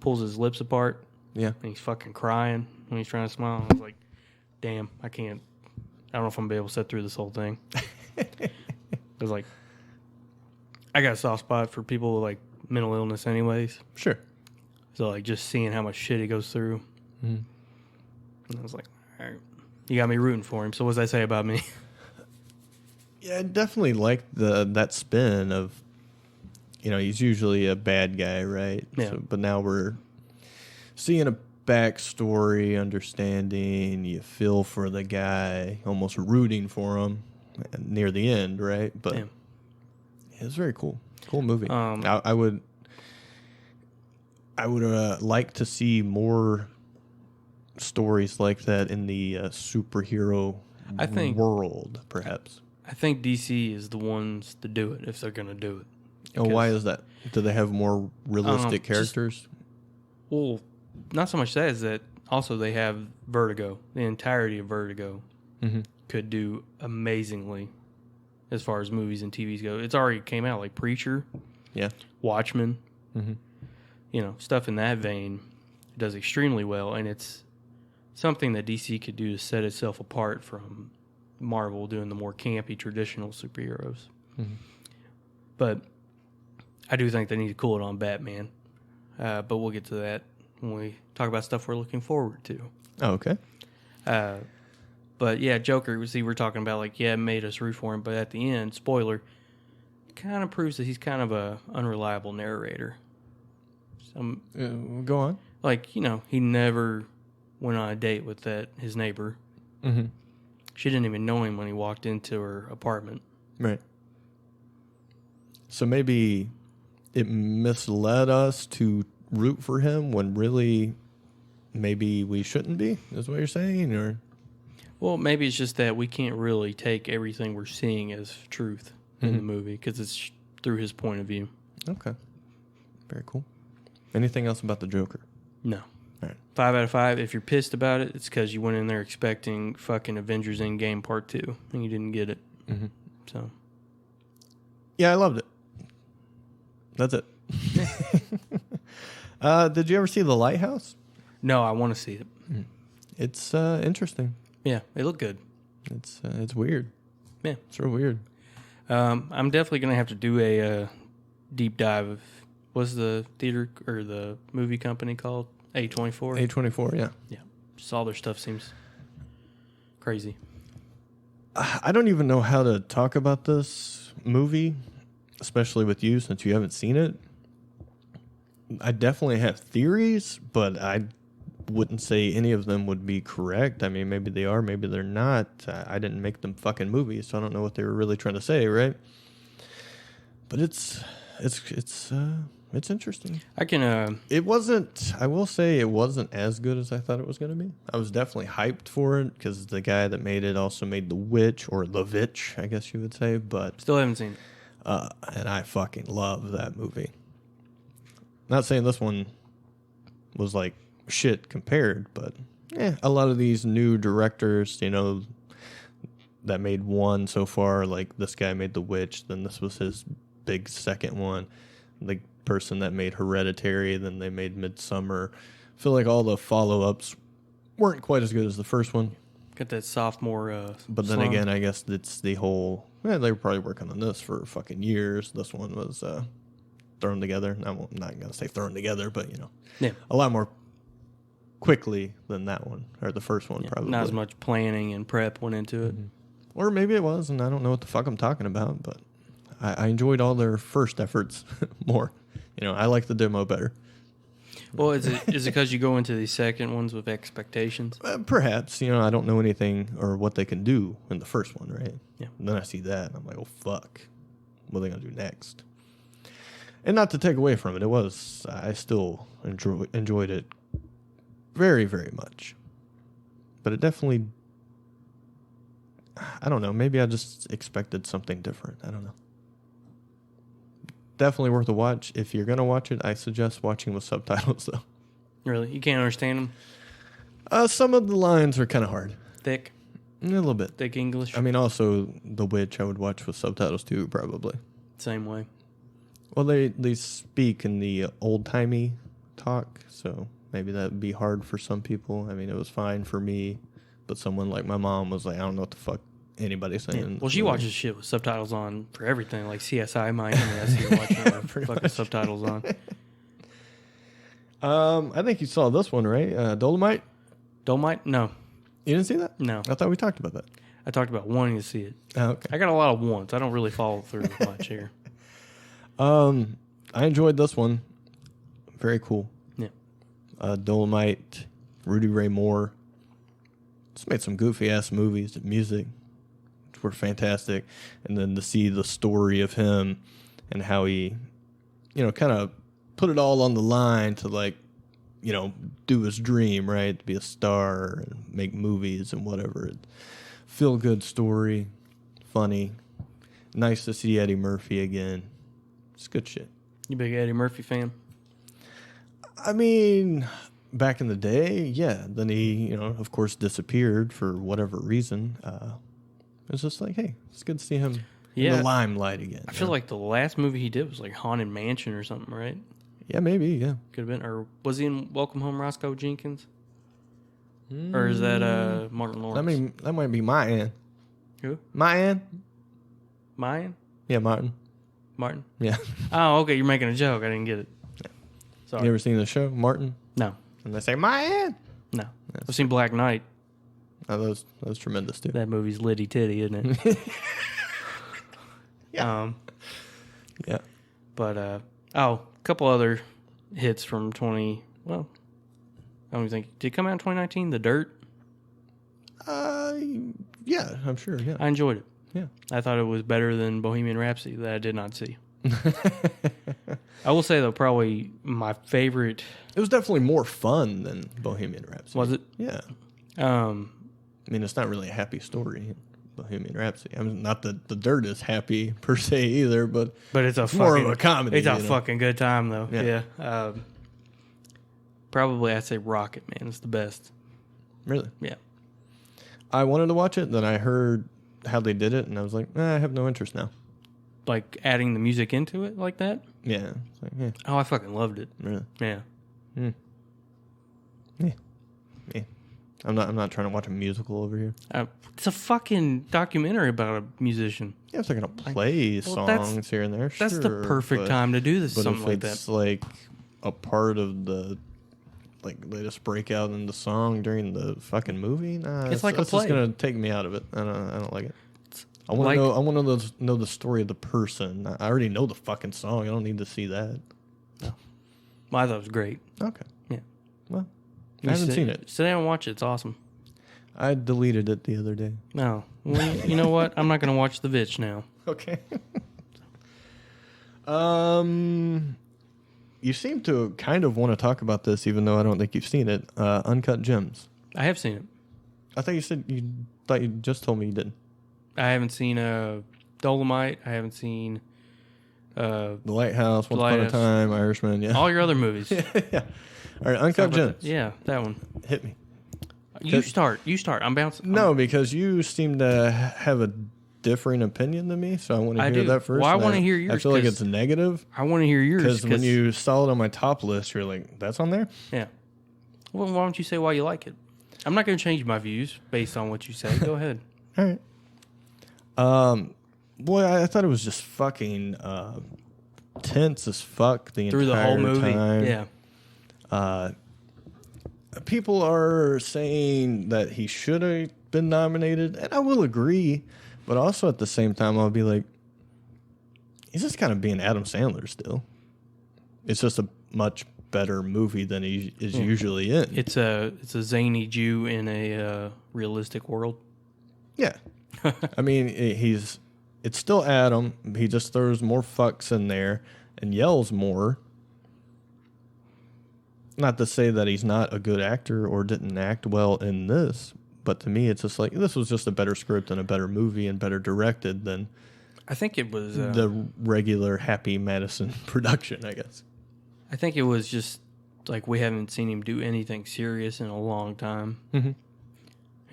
pulls his lips apart Yeah. and he's fucking crying when he's trying to smile. I was like, damn, I can't. I don't know if I'm gonna be able to sit through this whole thing. It was like, I got a soft spot for people with like mental illness, anyways. Sure. So like just seeing how much shit he goes through, Mm-hmm. and I was like, all right, you got me rooting for him. So what does that say about me? Yeah, I definitely like that spin of, he's usually a bad guy, right? Yeah. But now we're seeing a backstory, understanding, you feel for the guy, almost rooting for him near the end, right? But Yeah. it was very cool. Cool movie. Um, I would like to see more stories like that in the superhero I think- world, perhaps. I think DC is the ones to do it if they're gonna do it. Oh, why is that? Do they have more realistic just- characters? Well, not so much that is that also they have Vertigo. The entirety of Vertigo Mm-hmm. could do amazingly as far as movies and TVs go. It's already came out like Preacher, Yeah. Watchmen, Mm-hmm. Stuff in that vein does extremely well, and it's something that DC could do to set itself apart from Marvel doing the more campy traditional superheroes. Mhm. But I do think they need to cool it on Batman. But we'll get to that when we talk about stuff we're looking forward to. Oh, okay. But yeah, Joker, see, we're talking about like, yeah, it made us root for him, but at the end, spoiler, kind of proves that he's kind of a unreliable narrator. Go on. Like, he never went on a date with his neighbor. Mm-hmm. She didn't even know him when he walked into her apartment. Right. So maybe it misled us to root for him when really maybe we shouldn't be, is what you're saying? Or Well, maybe it's just that we can't really take everything we're seeing as truth in the movie because it's through his point of view. Okay. Very cool. Anything else about the Joker? No. All right. 5 out of 5. If you're pissed about it, it's because you went in there expecting fucking Avengers Endgame Part 2 and you didn't get it. Mm-hmm. So, Yeah, I loved it. That's it. Did you ever see The Lighthouse? no, I want to see it. It's interesting. Yeah, it looked good. It's weird. Yeah. It's real weird. I'm definitely going to have to do a deep dive of, what's the theater or the movie company called? A24? A24, yeah. Yeah. Just all their stuff seems crazy. I don't even know how to talk about this movie, especially with you since you haven't seen it. I definitely have theories, but I wouldn't say any of them would be correct. I mean, maybe they are, maybe they're not. I didn't make them fucking movies, so I don't know what they were really trying to say, right? But it's interesting. I can, It wasn't, I will say it wasn't as good as I thought it was going to be. I was definitely hyped for it because the guy that made it also made The Witch, or The Vitch, I guess you would say. But still haven't seen it. and I fucking love that movie. Not saying this one was like shit compared, but a lot of these new directors, that made one so far, like this guy made The Witch, then this was his big second one. The person that made Hereditary, then they made Midsummer. I feel like all the follow-ups weren't quite as good as the first one. Got that sophomore But then slump. again, I guess it's the whole... they were probably working on this for fucking years. This one was thrown together. I'm not going to say thrown together, but, Yeah. a lot more quickly than that one, or the first one, Yeah, probably. not as much planning and prep went into it. Or maybe it was, and I don't know what the fuck I'm talking about, but I enjoyed all their first efforts more. I like the demo better. Well, is it because you go into the second ones with expectations? Perhaps, I don't know anything or what they can do in the first one, right? Yeah. And then I see that, and I'm like, oh, fuck. What are they going to do next? And not to take away from it, I still enjoyed it very, very much. But it definitely, I don't know, maybe I just expected something different. I don't know. Definitely worth a watch. If you're going to watch it, I suggest watching with subtitles, though. Really? You can't understand them? Some of the lines are kind of hard. Thick, A little bit. thick English. I mean, also, The Witch I would watch with subtitles too, probably. Same way. Well, they speak in the old-timey talk, so maybe that would be hard for some people. I mean, it was fine for me, but someone like my mom was like, I don't know what the fuck anybody's saying. Yeah. Well, she watches shit with subtitles on for everything, like CSI Miami. I see her watching it with fucking subtitles on. I think you saw this one, right? Dolomite? Dolomite? No. You didn't see that? No. I thought we talked about that. I talked about wanting to see it. Oh, okay. I got a lot of wants. I don't really follow through much here. I enjoyed this one. Very cool. Yeah. Dolomite, Rudy Ray Moore. Just made some goofy ass movies and music, which were fantastic. And then to see the story of him and how he, kind of put it all on the line to do his dream, right? To be a star and make movies and whatever. Feel good story, funny. Nice to see Eddie Murphy again. It's good shit. You big Eddie Murphy fan? I mean, back in the day, yeah. Then he, of course, disappeared for whatever reason. It's just like, hey, it's good to see him in the limelight again. I feel like the last movie he did was like Haunted Mansion or something, right? Yeah, maybe, yeah. Could have been. Or was he in Welcome Home, Roscoe Jenkins? Or is that Martin Lawrence? That might be Martin. Who? Martin? Mayan? Yeah, Martin. Martin? Yeah. Oh, okay. You're making a joke. I didn't get it. Sorry. You ever seen the show, Martin? No. And they say, Martin! No. I've seen Black Knight. Oh, that was tremendous, too. That movie's litty titty, isn't it? Yeah. Yeah. But, a couple other hits from I don't even think, did it come out in 2019? The Dirt? Yeah, I'm sure, yeah. I enjoyed it. Yeah. I thought it was better than Bohemian Rhapsody that I did not see. I will say, though, probably my favorite. It was definitely more fun than Bohemian Rhapsody. Was it? Yeah. I mean, it's not really a happy story, Bohemian Rhapsody. I mean, not that The Dirt is happy per se either, but it's more of a comedy. It's a fucking good time, though. Yeah. Probably I'd say Rocket Man is the best. Really? Yeah. I wanted to watch it, then I heard how they did it, and I was like, I have no interest now. Like adding the music into it like that? Yeah. It's like, yeah. Oh, I fucking loved it. Really? Yeah. Yeah. I'm not trying to watch a musical over here. It's a fucking documentary about a musician. Yeah, if they're gonna play songs here and there, that's the perfect time to do this. But something if like that. it's like a part of the, they just break out in the song during the fucking movie. Nah, it's like a that's play. just gonna take me out of it. I don't like it. I want to know. I want to know the story of the person. I already know the fucking song. I don't need to see that. No. Well, I thought it was great. Okay. Yeah. Well, I haven't seen it. Sit down and watch it. It's awesome. I deleted it the other day. No. Well, you know what? I'm not going to watch The Vitch now. Okay. You seem to kind of want to talk about this, even though I don't think you've seen it. Uncut Gems. I have seen it. I thought you just told me you didn't. I haven't seen Dolomite. I haven't seen The Lighthouse, Once Upon a Time, Irishman. Yeah. All your other movies. Yeah. All right, Uncut Gems. Yeah, that one. Hit me. You start. I'm bouncing. No, because you seem to have a differing opinion than me, so I want to hear that first. Well, I want to hear yours. I feel like it's negative. I want to hear yours. Because when you saw it on my top list, you're like, that's on there? Yeah. Well, why don't you say why you like it? I'm not going to change my views based on what you say. Go ahead. All right. Boy, I thought it was just fucking tense as fuck through the whole movie. Time. Yeah. People are saying that he should have been nominated, and I will agree, but also at the same time, I'll be like, he's just kind of being Adam Sandler still. It's just a much better movie than he is usually in. It's a zany Jew in a realistic world. Yeah. I mean, it's still Adam. He just throws more fucks in there and yells more. Not to say that he's not a good actor or didn't act well in this, but to me, it's just like, this was just a better script and a better movie and better directed than I think it was the regular Happy Madison production, I guess. I think it was just like we haven't seen him do anything serious in a long time. Mm-hmm.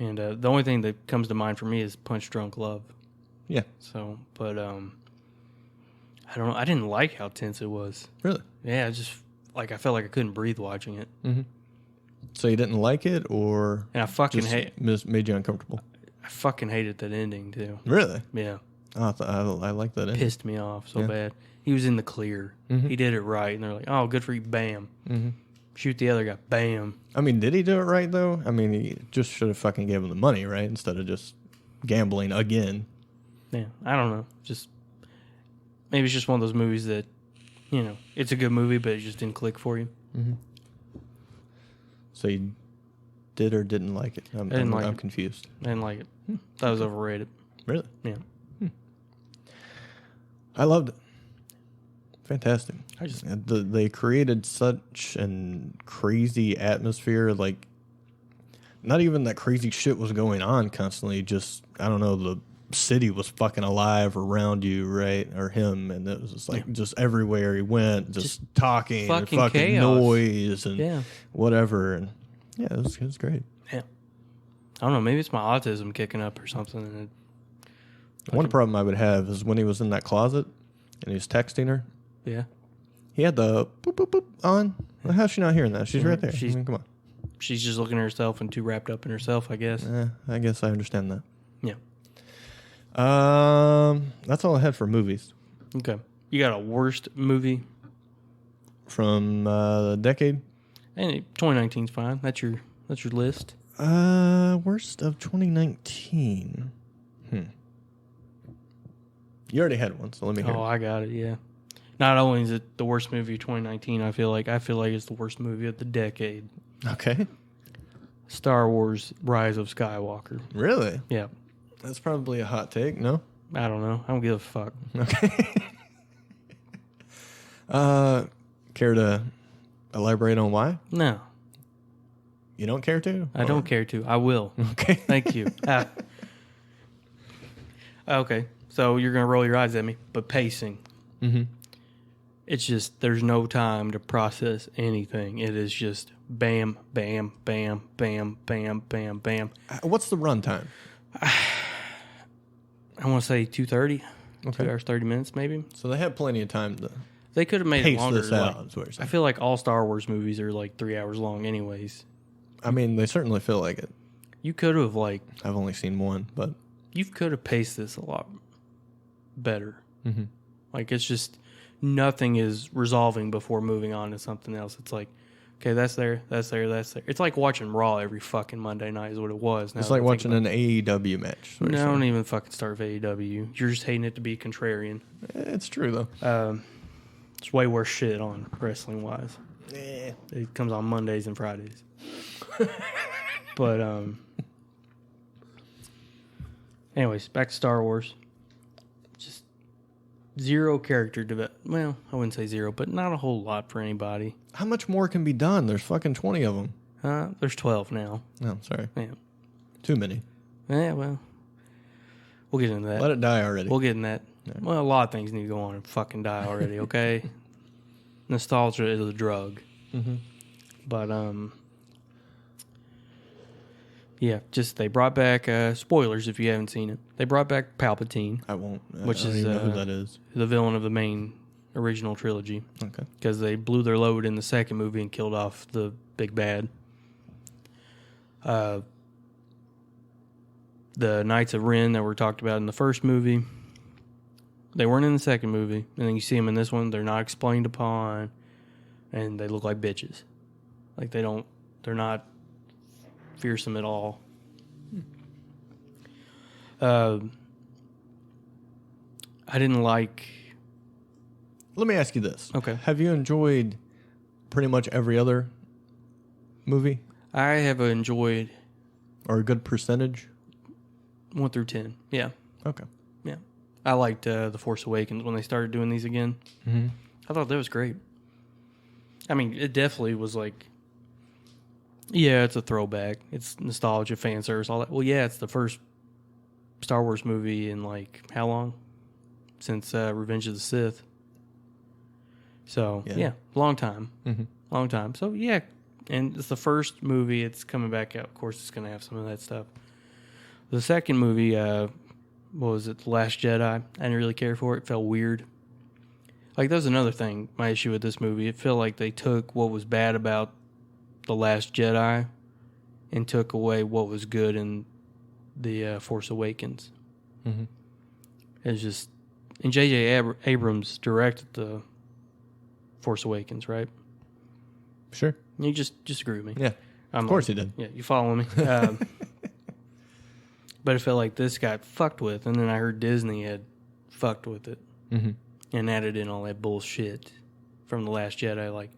And the only thing that comes to mind for me is Punch Drunk Love. Yeah. So, but I don't know. I didn't like how tense it was. Really? Yeah, just like I felt like I couldn't breathe watching it. Mm-hmm. So you didn't like it, or And I fucking made you uncomfortable? I fucking hated that ending too. Really? Yeah, Oh, I like that. pissed me off so Yeah. bad. He was in the clear. Mhm. He did it right, and they're like, "Oh, good for you!" Bam. Mm-hmm. Shoot the other guy. Bam. I mean, did he do it right though? I mean, he just should have fucking gave him the money, right, instead of just gambling again. Yeah, I don't know. Just maybe it's just one of those movies that, it's a good movie, but it just didn't click for you. Mm-hmm. So you did or didn't like it? I'm confused. I didn't like it. Thought it was overrated. Really? Yeah. I loved it. Fantastic. I just They created such an crazy atmosphere, like not even that crazy shit was going on constantly, just I don't know, the city was fucking alive around you, right? Or him, and it was just like just everywhere he went, just talking and fucking chaos. noise and whatever, and yeah, it was great. Yeah. I don't know, maybe it's my autism kicking up or something. And One problem I would have is when he was in that closet and he was texting her. Yeah. He had the boop, boop, boop on. Well, how's she not hearing that? She's right there. I mean, come on. She's just looking at herself and too wrapped up in herself, I guess. I guess I understand that. Yeah. That's all I had for movies. Okay. You got a worst movie? From the decade? And 2019's fine. That's your list. Worst of 2019. You already had one, so let me hear. Oh, I got it. Yeah. Not only is it the worst movie of 2019, I feel like it's the worst movie of the decade. Okay. Star Wars: Rise of Skywalker. Really? Yeah. That's probably a hot take, no? I don't know. I don't give a fuck. Okay. Care to elaborate on why? No, You don't care to? I don't care to. I will. Okay. Thank you. Okay. So you're gonna roll your eyes at me, but pacing. Mm-hmm. It's just there's no time to process anything. It is just bam, bam, bam, bam, bam, bam, bam. What's the runtime? I want to say 2:30. Okay. 2 hours 30 minutes maybe. So they had plenty of time to They could have made it pace longer. this out. Is what you're I saying. feel like all Star Wars movies are like 3 hours long, anyways. I mean, they certainly feel like it. You could have I've only seen one, but you could have paced this a lot better. mm-hmm. Like it's just nothing is resolving before moving on to something else. It's like, okay, that's there, that's there, that's there. It's like watching Raw every fucking Monday night is what it was. Now It's like watching an AEW match. No, don't even fucking start with AEW. You're just hating it to be contrarian. It's true though. It's way worse shit on wrestling wise. Yeah. It comes on Mondays and Fridays. But anyways, back to Star Wars. Just zero character development. Well, I wouldn't say zero, but not a whole lot for anybody. How much more can be done? There's fucking 20 of them. There's 12 now. Oh, sorry. Yeah. Too many. Yeah, well, we'll get into that. Let it die already. We'll get in that. Yeah. Well, a lot of things need to go on and fucking die already, okay? Nostalgia is a drug. Mm-hmm. But, yeah, just they brought back, spoilers if you haven't seen it. They brought back Palpatine, I won't. Which I don't is, even know who that is. the villain of the main original trilogy, Okay. because they blew their load in the second movie and killed off the big bad. The Knights of Ren that were talked about in the first movie, they weren't in the second movie, and then you see them in this one. They're not explained upon, and they look like bitches. Like they're not fearsome at all. I didn't like. Let me ask you this. Okay. Have you enjoyed pretty much every other movie, I have enjoyed or a good percentage? 1 through 10. Yeah, Okay. yeah. I liked The Force Awakens when they started doing these again. Mm-hmm. I thought that was great. I mean, it definitely was like, yeah, it's a throwback. It's nostalgia, fan service, all that. Well, yeah, it's the first Star Wars movie in like how long? Since Revenge of the Sith. So, Yeah. yeah, long time. Mm-hmm. Long time. So, yeah. And it's the first movie. It's coming back out. Of course, it's going to have some of that stuff. The second movie, what was it? The Last Jedi. I didn't really care for it. It felt weird. Like, that was another thing, my issue with this movie. It felt like they took what was bad about The Last Jedi and took away what was good in The Force Awakens. Mm-hmm. It's just... And J.J. Abrams directed The Force Awakens, right? Sure. You just agree with me. Yeah. Of course he did. Yeah, you following me? But it felt like this got fucked with, and then I heard Disney had fucked with it Mm-hmm. and added in all that bullshit from The Last Jedi. Like,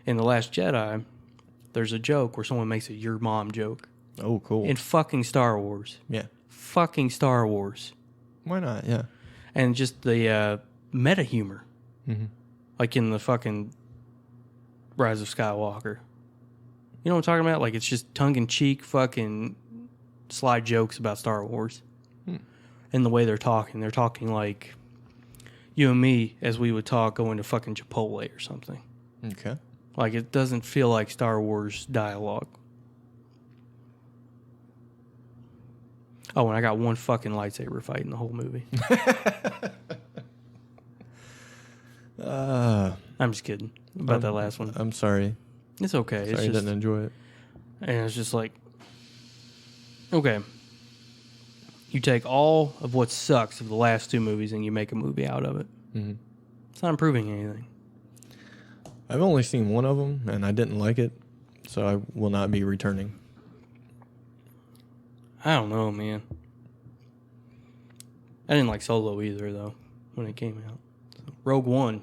in The Last Jedi, there's a joke where someone makes a "your mom" joke. Oh, cool. In fucking Star Wars. Yeah. Fucking Star Wars. Why not? Yeah. And just the meta humor. Mm-hmm. Like in the fucking Rise of Skywalker. You know what I'm talking about? Like, it's just tongue-in-cheek fucking sly jokes about Star Wars. And the way they're talking like you and me as we would talk going to fucking Chipotle or something. Okay. Like, it doesn't feel like Star Wars dialogue. Oh, and I got one fucking lightsaber fight in the whole movie. I'm just kidding about that last one. I'm sorry. It's okay. Sorry It's you just, didn't enjoy it. and it's just like, okay, you take all of what sucks of the last two movies and you make a movie out of it. Mm-hmm. It's not improving anything. I've only seen one of them, and I didn't like it, so I will not be returning. I don't know, man. I didn't like Solo either, though, when it came out. So, Rogue One,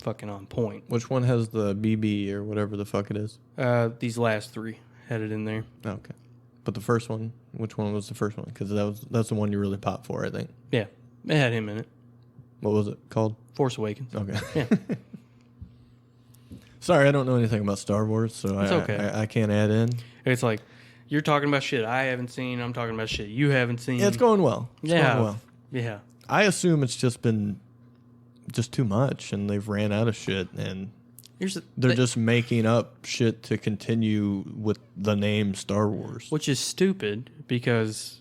fucking on point. Which one has the BB or whatever the fuck it is? These last three had it in there. Oh, okay. But the first one, which one was the first one? Because that's the one you really popped for, I think. Yeah, it had him in it. What was it called? Force Awakens. Okay. Yeah. Sorry, I don't know anything about Star Wars, so It's okay. I can't add in. It's like, you're talking about shit I haven't seen. I'm talking about shit you haven't seen. Yeah, it's going well. It's yeah. going well. Yeah. I assume it's just been just too much, and they've ran out of shit, and they're just making up shit to continue with the name Star Wars. Which is stupid because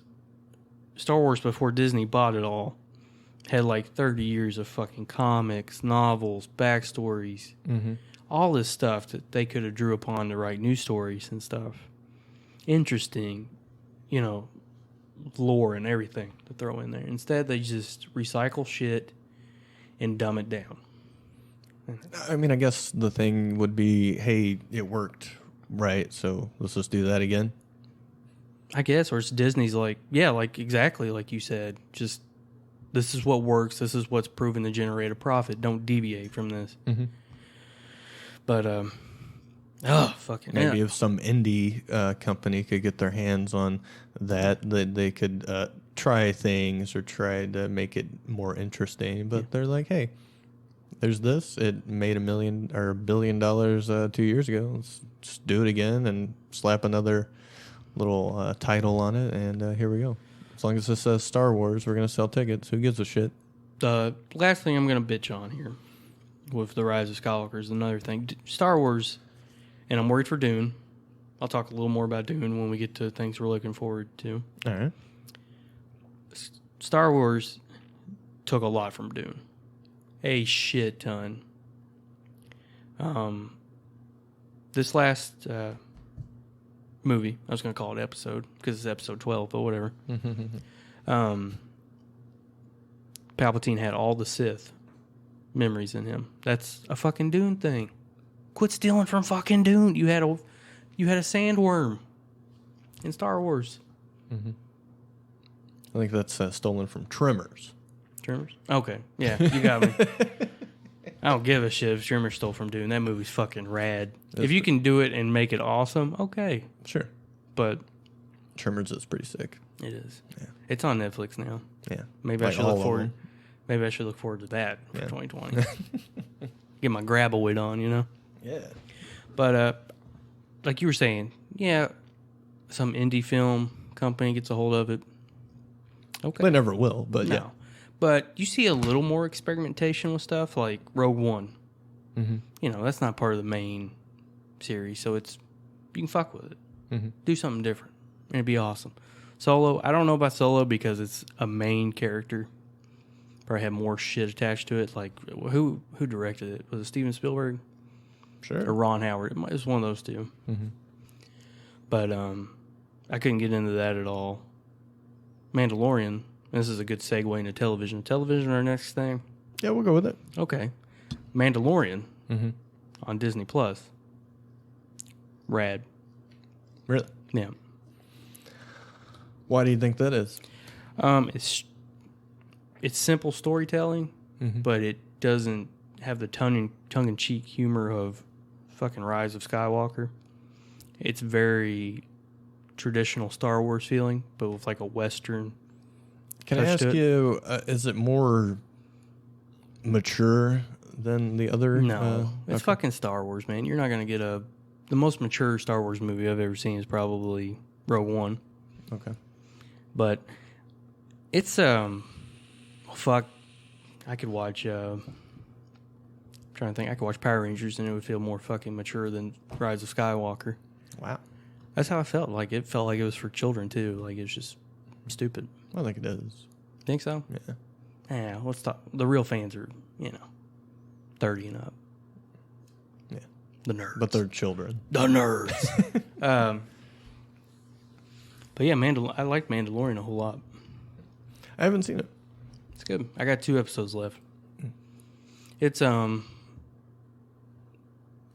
Star Wars, before Disney bought it all, had like 30 years of fucking comics, novels, backstories, all this stuff that they could have drew upon to write new stories and stuff. Interesting, lore and everything to throw in there. Instead, they just recycle shit and dumb it down. I mean, I guess the thing would be, hey, it worked, right? So let's just do that again. I guess, or it's Disney's like, yeah, like exactly like you said, just this is what works. This is what's proven to generate a profit. Don't deviate from this. Mm-hmm. But, fucking Maybe yeah. if some indie company could get their hands on that they could try things or try to make it more interesting. But they're like, hey, there's this. It made $1 million or $1 billion 2 years ago. Let's just do it again and slap another little title on it, and here we go. As long as it says Star Wars, we're going to sell tickets. Who gives a shit? The last thing I'm going to bitch on here with The Rise of Skywalker is another thing. Star Wars, and I'm worried for Dune. I'll talk a little more about Dune when we get to things we're looking forward to. All right. Star Wars took a lot from Dune. A shit ton. This last movie, I was going to call it episode because it's episode 12, but whatever. Palpatine had all the Sith memories in him. That's a fucking Dune thing. Quit stealing from fucking Dune. You had a sandworm in Star Wars. I think that's stolen from Tremors. Tremors? Okay. Yeah, you got me. I don't give a shit if Tremors stole from Dune. That movie's fucking rad. If you can do it and make it awesome, okay. Sure. But Tremors is pretty sick. it is. Yeah. It's on Netflix now. Yeah. Maybe Like I should all look of forward. them. Maybe I should look forward to that for Yeah. 2020. Get my Graboid on, Yeah. But like you were saying, yeah, some indie film company gets a hold of it. Okay. They never will, but No. yeah. But you see a little more experimentation with stuff like Rogue One. Mm-hmm. You know, that's not part of the main series, so you can fuck with it. Mm-hmm. Do something different. It'd be awesome. Solo, I don't know about Solo because it's a main character. Probably have more shit attached to it. Like, who directed it? Was it Steven Spielberg? Sure. Or Ron Howard? It was one of those two. Mm-hmm. But I couldn't get into that at all. Mandalorian. This is a good segue into television. Television, our next thing? Yeah, we'll go with it. Okay. Mandalorian Mm-hmm. on Disney Plus. Rad. Really? Yeah. Why do you think that is? It's simple storytelling, but it doesn't have the tongue-in-cheek humor of fucking Rise of Skywalker. It's very traditional Star Wars feeling, but with like a Western. Can I ask you, is it more mature than the other? No, it's okay. fucking Star Wars, man. You're not gonna get the most mature Star Wars movie I've ever seen is probably Rogue One. Okay. But it's fuck. I could watch. I'm trying to think. I could watch Power Rangers and it would feel more fucking mature than Rise of Skywalker. Wow. That's how I felt. Like it felt like it was for children too. Like it's just stupid. I think it is. Think so? Yeah. Yeah. Let's talk. The real fans are 30 and up. Yeah. The nerds. But they're children. The nerds. But yeah, I like Mandalorian a whole lot. I haven't seen it. It's good. I got 2 episodes left. It's it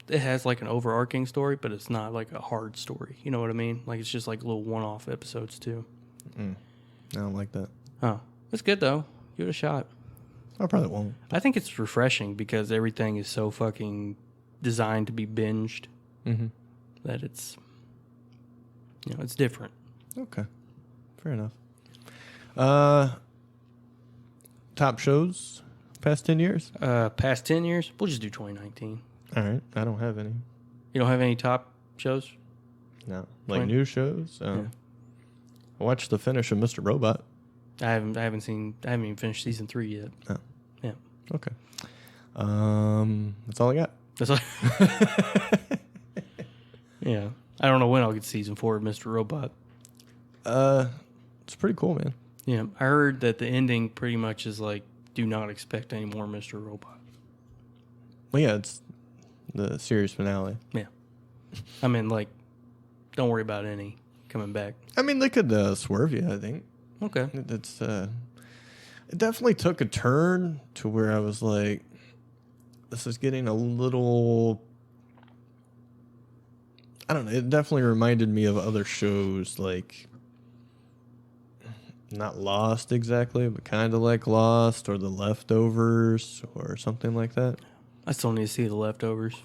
has like an overarching story, but it's not like a hard story. You know what I mean? Like it's just like little one-off episodes too. I don't like that. Oh, it's good though. Give it a shot. I probably won't. I think it's refreshing because everything is so fucking designed to be binged that it's it's different. Okay. Fair enough. Top shows past 10 years? Past 10 years, we'll just do 2019. All right. I don't have any. You don't have any top shows? No. Like new shows? I watched the finish of Mr. Robot. I haven't even finished season 3 yet. Oh. Yeah. Okay. That's all I got. That's all. Yeah. I don't know when I'll get season 4 of Mr. Robot. It's pretty cool, man. Yeah. I heard that the ending pretty much is like, do not expect any more Mr. Robot. Well, yeah, it's the series finale. Yeah. I mean, like, don't worry about any coming back. I mean, they could swerve you, I think. Okay. It's it definitely took a turn to where I was like, this is getting a little, I don't know, it definitely reminded me of other shows, like not Lost exactly, but kind of like Lost or The Leftovers or something like that. I still need to see The Leftovers.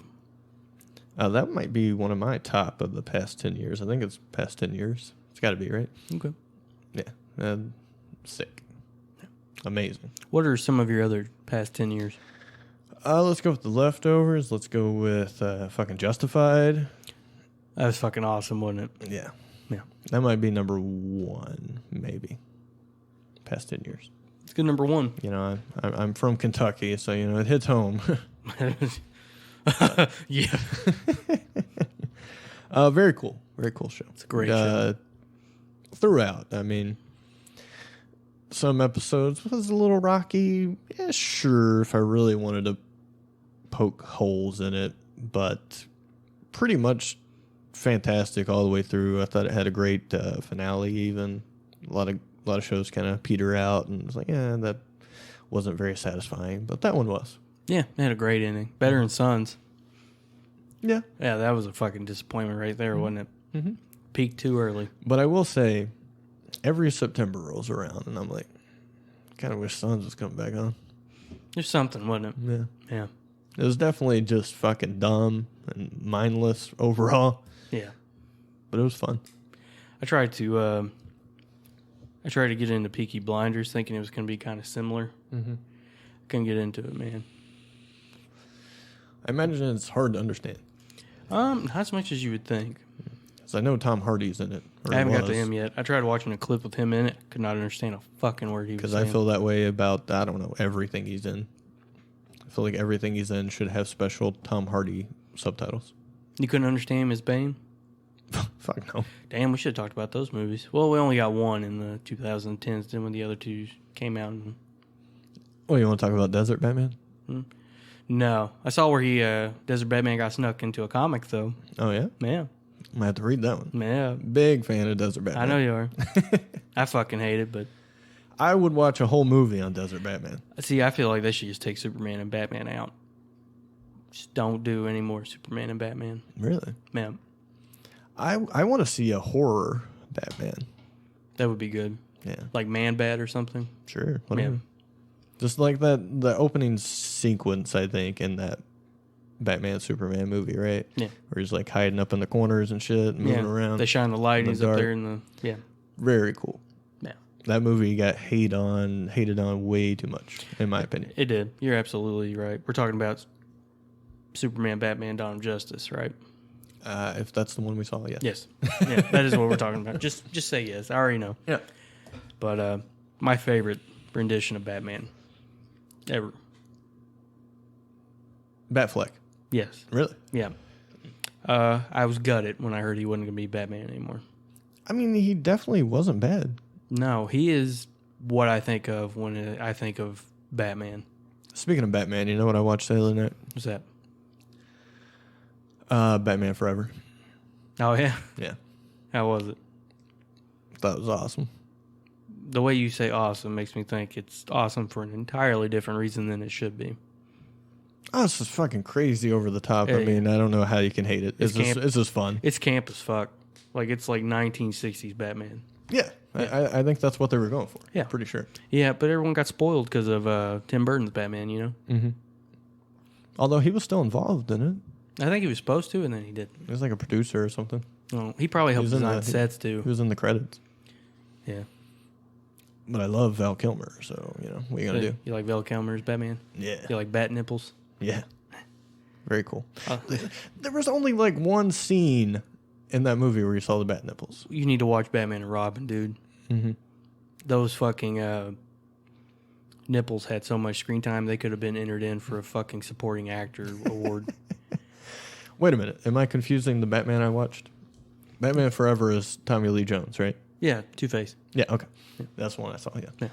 That might be one of my top of the past 10 years. I think it's past 10 years. It's got to be, right? Okay. Yeah. Sick. Amazing. What are some of your other past 10 years? Let's go with The Leftovers. Let's go with fucking Justified. That was fucking awesome, wasn't it? Yeah. Yeah. That might be number 1, maybe. Past 10 years. It's good number 1. You know, I'm from Kentucky, so, you know, it hits home. Yeah. Very cool. Very cool show. It's a great show. Throughout, I mean, some episodes was a little rocky. Yeah, sure, if I really wanted to poke holes in it, but pretty much fantastic all the way through. I thought it had a great finale. Even a lot of shows kind of peter out, and it's like, yeah, that wasn't very satisfying, but that one was. Yeah, it had a great ending. Better than Sons. Yeah, Yeah, that was a fucking disappointment right there, wasn't it? Mm-hmm. Peaked too early. but I will say, every September rolls around, and I'm like, kind of wish Sons was coming back on. There's something, wasn't it? Yeah. Yeah. It was definitely just fucking dumb and mindless overall, Yeah. but it was fun. I tried to get into Peaky Blinders thinking it was going to be kind of similar. Mm-hmm. Couldn't get into it, man. I imagine it's hard to understand. Not as much as you would think. Because I know Tom Hardy's in it. I haven't got to him yet. I tried watching a clip with him in it. Could not understand a fucking word he was saying. Because I feel that way about, I don't know, everything he's in. I feel like everything he's in should have special Tom Hardy subtitles. You couldn't understand him as Bane? Fuck no. Damn, we should have talked about those movies. Well, we only got one in the 2010s. Then when the other two came out. Oh, you want to talk about Desert Batman? No. I saw where Desert Batman got snuck into a comic, though. Oh, yeah? Yeah. I might have to read that one. Yeah. Big fan of Desert Batman. I know you are. I fucking hate it, but... I would watch a whole movie on Desert Batman. See, I feel like they should just take Superman and Batman out. Just don't do any more Superman and Batman. Really? Man, I want to see a horror Batman. that would be good. Yeah. Like Man-Bat or something. Sure. Whatever. Yeah. Just like the opening sequence, I think, in that Batman Superman movie, right? Yeah. Where he's like hiding up in the corners and shit, moving around. They shine the light and in the he's up dark. there in the... Yeah. Very cool. Yeah. That movie got hated on way too much, in my opinion. It did. You're absolutely right. We're talking about Superman, Batman, Dawn of Justice, right? If that's the one we saw, yes. Yes. Yeah, that is what we're talking about. Just say yes. I already know. Yeah. But my favorite rendition of Batman ever. Batfleck. Yes. Really? Yeah. I was gutted when I heard he wasn't going to be Batman anymore. I mean, he definitely wasn't bad. No, he is what I think of when I think of Batman. Speaking of Batman, you know what I watched the other night? What's that? Batman Forever. Oh, yeah? Yeah. How was it? That was awesome. The way you say awesome makes me think it's awesome for an entirely different reason than it should be. Oh, it's just fucking crazy over the top. Yeah, I mean, I don't know how you can hate it. It's just fun. It's camp as fuck. Like, it's like 1960s Batman. Yeah. I think that's what they were going for. Yeah. Pretty sure. Yeah, but everyone got spoiled because of Tim Burton's Batman, you know? Mm-hmm. Although he was still involved in it. I think he was supposed to, and then he didn't. He was like a producer or something. Well, he probably helped He was in design the- sets, He too. was in the credits. Yeah. But I love Val Kilmer, so, you know, what are you going to do? You like Val Kilmer's Batman? Yeah. You like bat nipples? Yeah. Very cool. Uh, There was only like one scene in that movie where you saw the bat nipples. you need to watch Batman and Robin, dude. Mm-hmm. Those fucking nipples had so much screen time, they could have been entered in for a fucking supporting actor award. Wait a minute. Am I confusing the Batman I watched? Batman Forever is Tommy Lee Jones, right? Yeah, Two-Face. Yeah, okay. That's the one I saw, yeah. Yeah.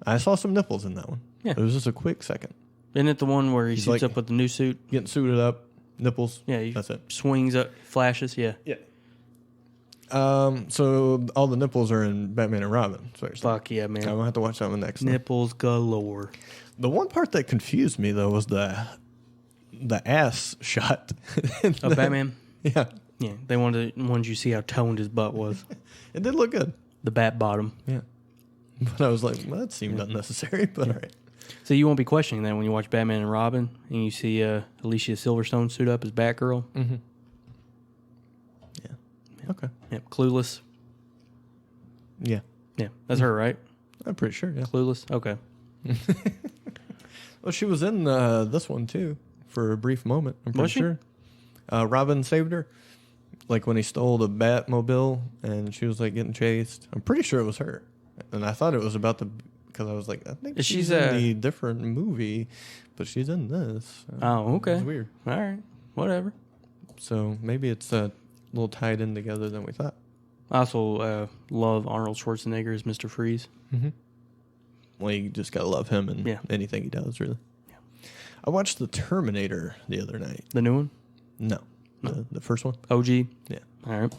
I saw some nipples in that one. Yeah. It was just a quick second. Isn't it the one where he He's suits like- up with the new suit? Getting suited up, nipples. Yeah, he That's it. swings up, flashes, yeah. Yeah. So all the nipples are in Batman and Robin. So Fuck yeah, I'm man. gonna have to watch that one next. time. Nipples galore. The one part that confused me though was the ass shot. Of Batman? Yeah, Yeah, they wanted you see how toned his butt was. it did look good. The bat bottom. Yeah, but I was like, well, that seemed unnecessary. But all right. So you won't be questioning that when you watch Batman and Robin and you see Alicia Silverstone suit up as Batgirl. Mm-hmm. Yeah. Okay. Yep, Clueless. Yeah, Yeah, that's her, right? I'm pretty sure. Yeah. Clueless. Okay. Well, she was in this one too for a brief moment. I'm pretty Was she? sure. Robin saved her, like when he stole the Batmobile and she was like getting chased. I'm pretty sure it was her, and I thought it was about because I was like, I think She's she's in the different movie, but she's in this. Oh, okay. It's weird. All right. Whatever. So maybe it's a little tied in together than we thought. I also love Arnold Schwarzenegger as Mr. Freeze. Mm-hmm. Well, you just gotta love him and Yeah. anything he does, really. Yeah. I watched The Terminator the other night. The new one? No, the first one. OG? Yeah. All right.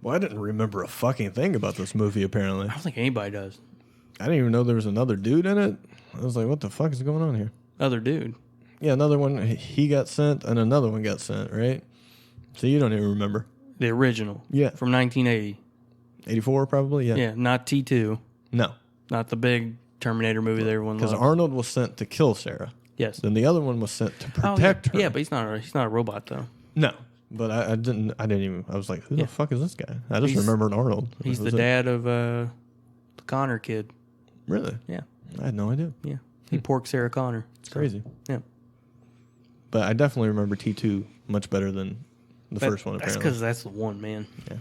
Well, I didn't remember a fucking thing about this movie, apparently. I don't think anybody does. I didn't even know there was another dude in it. I was like, what the fuck is going on here? Other dude. Yeah, another one. He got sent, and another one got sent, right? So you don't even remember. The original. Yeah. From 1980. 84, probably? Yeah. Yeah, not T2. No. Not the big Terminator movie that everyone Because loves. Arnold was sent to kill Sarah. Yes. Then the other one was sent to Oh, protect her. Yeah, but he's not a robot, though. No. But I didn't even, I was like, who Yeah. the fuck is this guy? I just He's- remembered Arnold. He's That the was it. dad of the Connor kid. Really? Yeah. I had no idea. Yeah. He porked Sarah Connor. It's crazy. Yeah. But I definitely remember T2 much better than The first one, That's apparently. because that's the one, man. Yeah.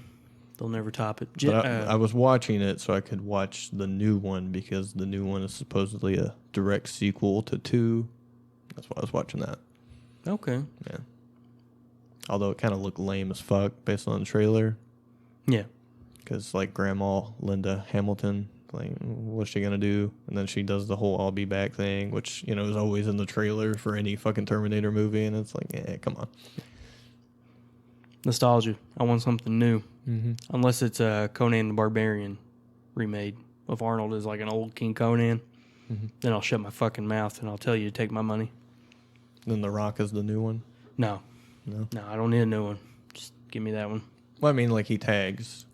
They'll never top it. But I was watching it so I could watch the new one because the new one is supposedly a direct sequel to 2. That's why I was watching that. Okay. Yeah. Although it kind of looked lame as fuck based on the trailer. Yeah. Because, like, Grandma Linda Hamilton, like, what's she going to do? And then she does the whole I'll be back thing, which, you know, is always in the trailer for any fucking Terminator movie. And it's like, yeah, come on. Nostalgia. I want something new. Mm-hmm. Unless it's Conan the Barbarian remade of Arnold as like an old King Conan. Mm-hmm. Then I'll shut my fucking mouth and I'll tell you to take my money. Then The Rock is the new one. No. No. No, I don't need a new one. Just give me that one. Well, I mean, like, he tags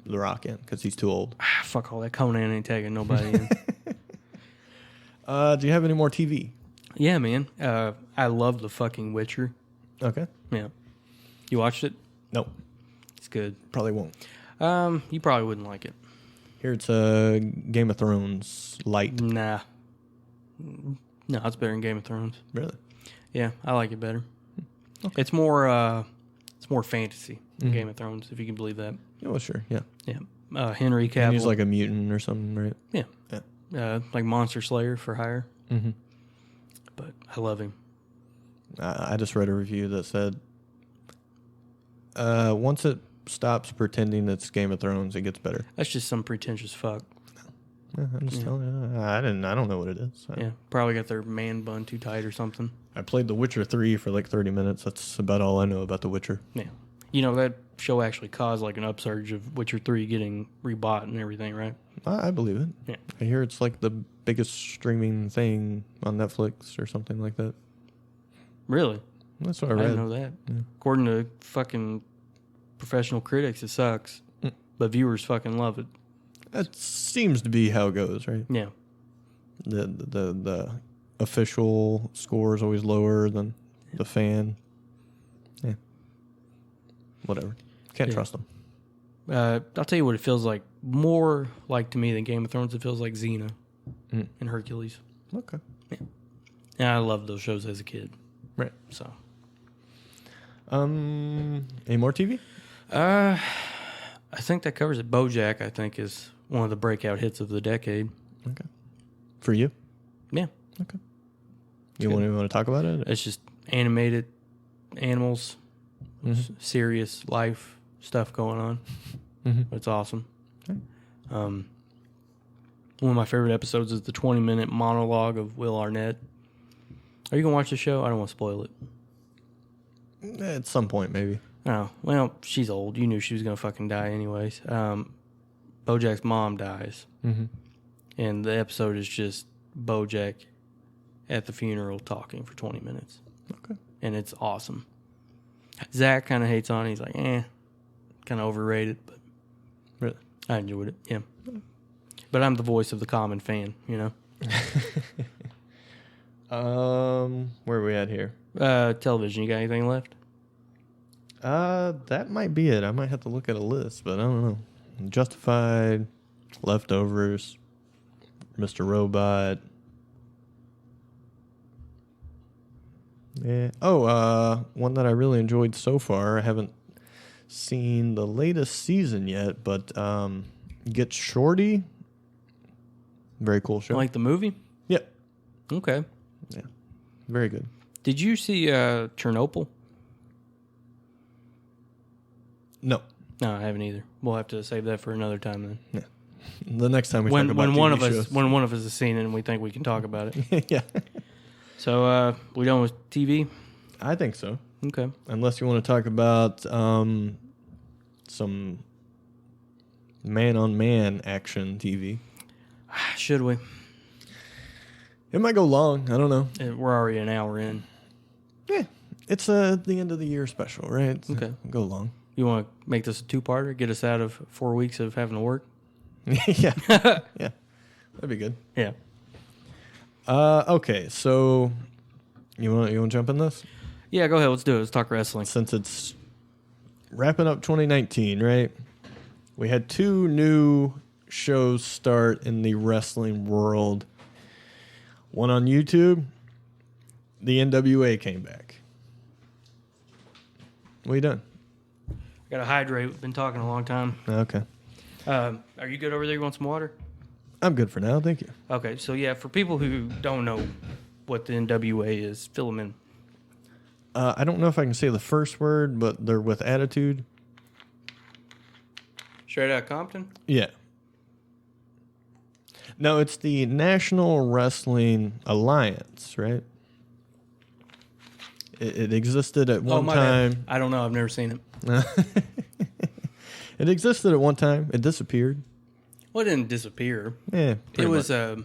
The Rock in because he's too old. Fuck all that. Conan ain't tagging nobody in. Do you have any more TV? Yeah, man. I love the fucking Witcher. Okay. Yeah. You watched it? Nope. It's good. Probably won't. You probably wouldn't like it. Here it's Game of Thrones light. Nah. No, it's better than Game of Thrones. Really? Yeah, I like it better. Okay. It's more fantasy than Game of Thrones, if you can believe that. Oh, well, sure. Yeah. Yeah. Henry And Cavill. he's like a mutant or something, right? Yeah. Yeah. Like Monster Slayer for hire. Mm-hmm. But I love him. I just read a review that said once it stops pretending it's Game of Thrones, it gets better. That's just some pretentious fuck. Yeah, I'm just telling you. I don't know what it is. Yeah. Probably got their man bun too tight or something. I played The Witcher 3 for like 30 minutes. That's about all I know about The Witcher. Yeah. You know, that show actually caused like an upsurge of Witcher 3 getting rebought and everything, right? I believe it. Yeah. I hear it's like the biggest streaming thing on Netflix or something like that. Really? That's what I I read. didn't know that. Yeah. According to fucking professional critics, it sucks. But viewers fucking love it. That seems to be how it goes, right? Yeah. The official score is always lower than the fan. Yeah. Whatever. Can't trust them. I'll tell you what it feels like. More like to me than Game of Thrones, it feels like Xena and Hercules. Okay. Yeah, I loved those shows as a kid. Right. So, any more TV? I think that covers it. BoJack, I think, is one of the breakout hits of the decade. Okay. For you? Yeah. Okay. You want to talk about it? It's just animated animals, serious life stuff going on. It's awesome. Okay. One of my favorite episodes is the 20-minute monologue of Will Arnett. Are you going to watch the show? I don't want to spoil it. At some point, maybe. Oh, well, she's old. You knew she was going to fucking die anyways. BoJack's mom dies. And the episode is just BoJack at the funeral talking for 20 minutes. Okay. And it's awesome. Zach kind of hates on it. He's like, kind of overrated, but Really? I enjoyed it. Yeah. But I'm the voice of the common fan, you know? Where are we at here? Television, you got anything left? That might be it. I might have to look at a list, but I don't know. Justified, Leftovers, Mr. Robot. Yeah. Oh, one that I really enjoyed so far. I haven't seen the latest season yet, but Get Shorty. Very cool show. Like the movie? Yep. Okay. Yeah. Very good. Did you see Chernobyl? No. No, I haven't either. We'll have to save that for another time then. Yeah. The next time we talk about when TV one of shows. us when one of us has seen it and we think we can talk about it. Yeah. So we done with TV? I think so. Okay. Unless you want to talk about some man-on-man action TV. Should we? It might go long. I don't know. We're already an hour in. Yeah. It's the end of the year special, right? Okay. Go long. You want to make this a two-parter? Get us out of 4 weeks of having to work? Yeah. Yeah. That'd be good. Yeah. Okay, so you want to jump in this? Yeah, go ahead. Let's do it. Let's talk wrestling. Since it's wrapping up 2019, right? We had 2 new shows start in the wrestling world. One on YouTube, the NWA came back. What you doing? Got to hydrate. We've been talking a long time. Okay. Are you good over there? You want some water? I'm good for now. Thank you. Okay, so yeah, for people who don't know what the NWA is, fill them in. I don't know if I can say the first word, but they're with attitude. Straight out Compton? Yeah. No, it's the National Wrestling Alliance, right? It existed at one my time. bad. I don't know. I've never seen it. It existed at one time. It disappeared. Well, it didn't disappear. Yeah, It was, if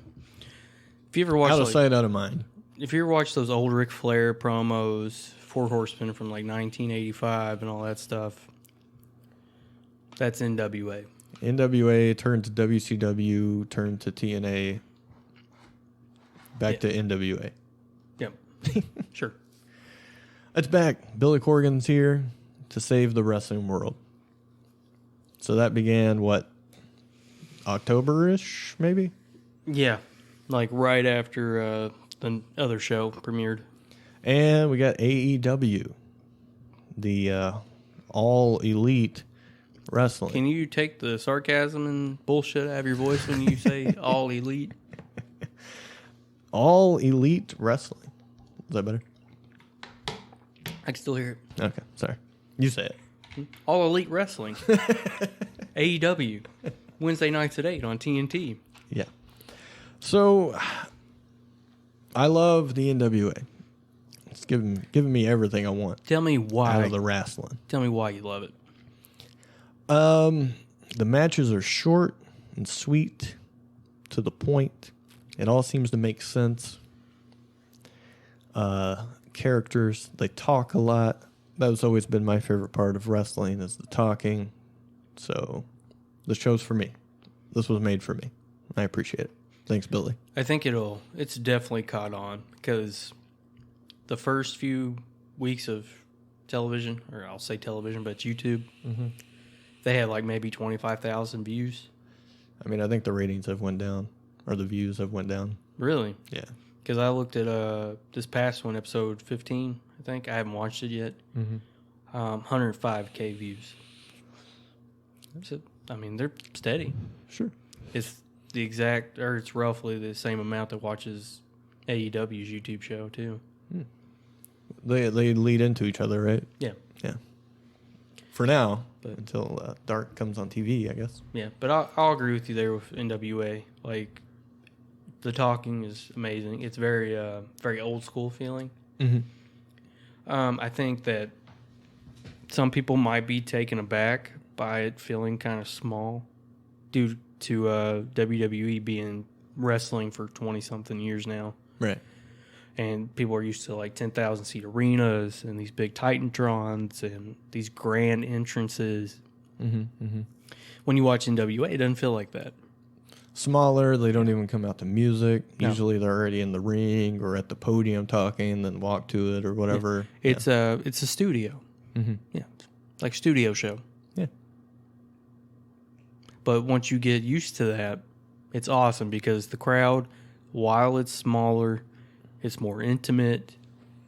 you ever watched, out of sight, out of mind. if you ever watched those old Ric Flair promos, Four Horsemen from like 1985 and all that stuff, that's NWA. NWA turned to WCW, turned to TNA, back to NWA. Yep. Sure. It's back. Billy Corgan's here to save the wrestling world. So that began, what, October-ish, maybe? Yeah. Like right after the other show premiered. And we got AEW, the all-elite wrestling. Can you take the sarcasm and bullshit out of your voice when you say all elite? All-elite wrestling. Is that better? I can still hear it. Okay, sorry. You say it. All Elite Wrestling. AEW. Wednesday nights at 8 on TNT. Yeah. So, I love the NWA. It's giving me everything I want Tell me why. out of the wrestling. Tell me why you love it. The matches are short and sweet, to the point. It all seems to make sense. Characters, they talk a lot. That's always been my favorite part of wrestling, is the talking. So, the show's for me. This was made for me. I appreciate it. Thanks, Billy. I think it's definitely caught on because the first few weeks of television, or I'll say television, but it's YouTube, they had like maybe 25,000 views. I mean, I think the ratings have went down, or the views have went down. Really? Yeah. Because I looked at this past one, episode 15, I think. I haven't watched it yet. 105K views. So, I mean, they're steady. Sure. It's the exact, or it's roughly the same amount that watches AEW's YouTube show, too. They lead into each other, right? Yeah. Yeah. For now, But- until Dark comes on TV, I guess. Yeah, but I'll agree with you there with NWA. Like, the talking is amazing. It's very, very old school feeling. I think that some people might be taken aback by it feeling kind of small due to WWE being wrestling for 20-something years now. Right. And people are used to like 10,000 seat arenas and these big Titantrons and these grand entrances. When you watch NWA, it doesn't feel like that. Smaller, they don't even come out to music. No. Usually they're already in the ring or at the podium talking, then walk to it or whatever. It's a studio. Yeah, like studio show. Yeah. But once you get used to that, it's awesome because the crowd, while it's smaller, it's more intimate.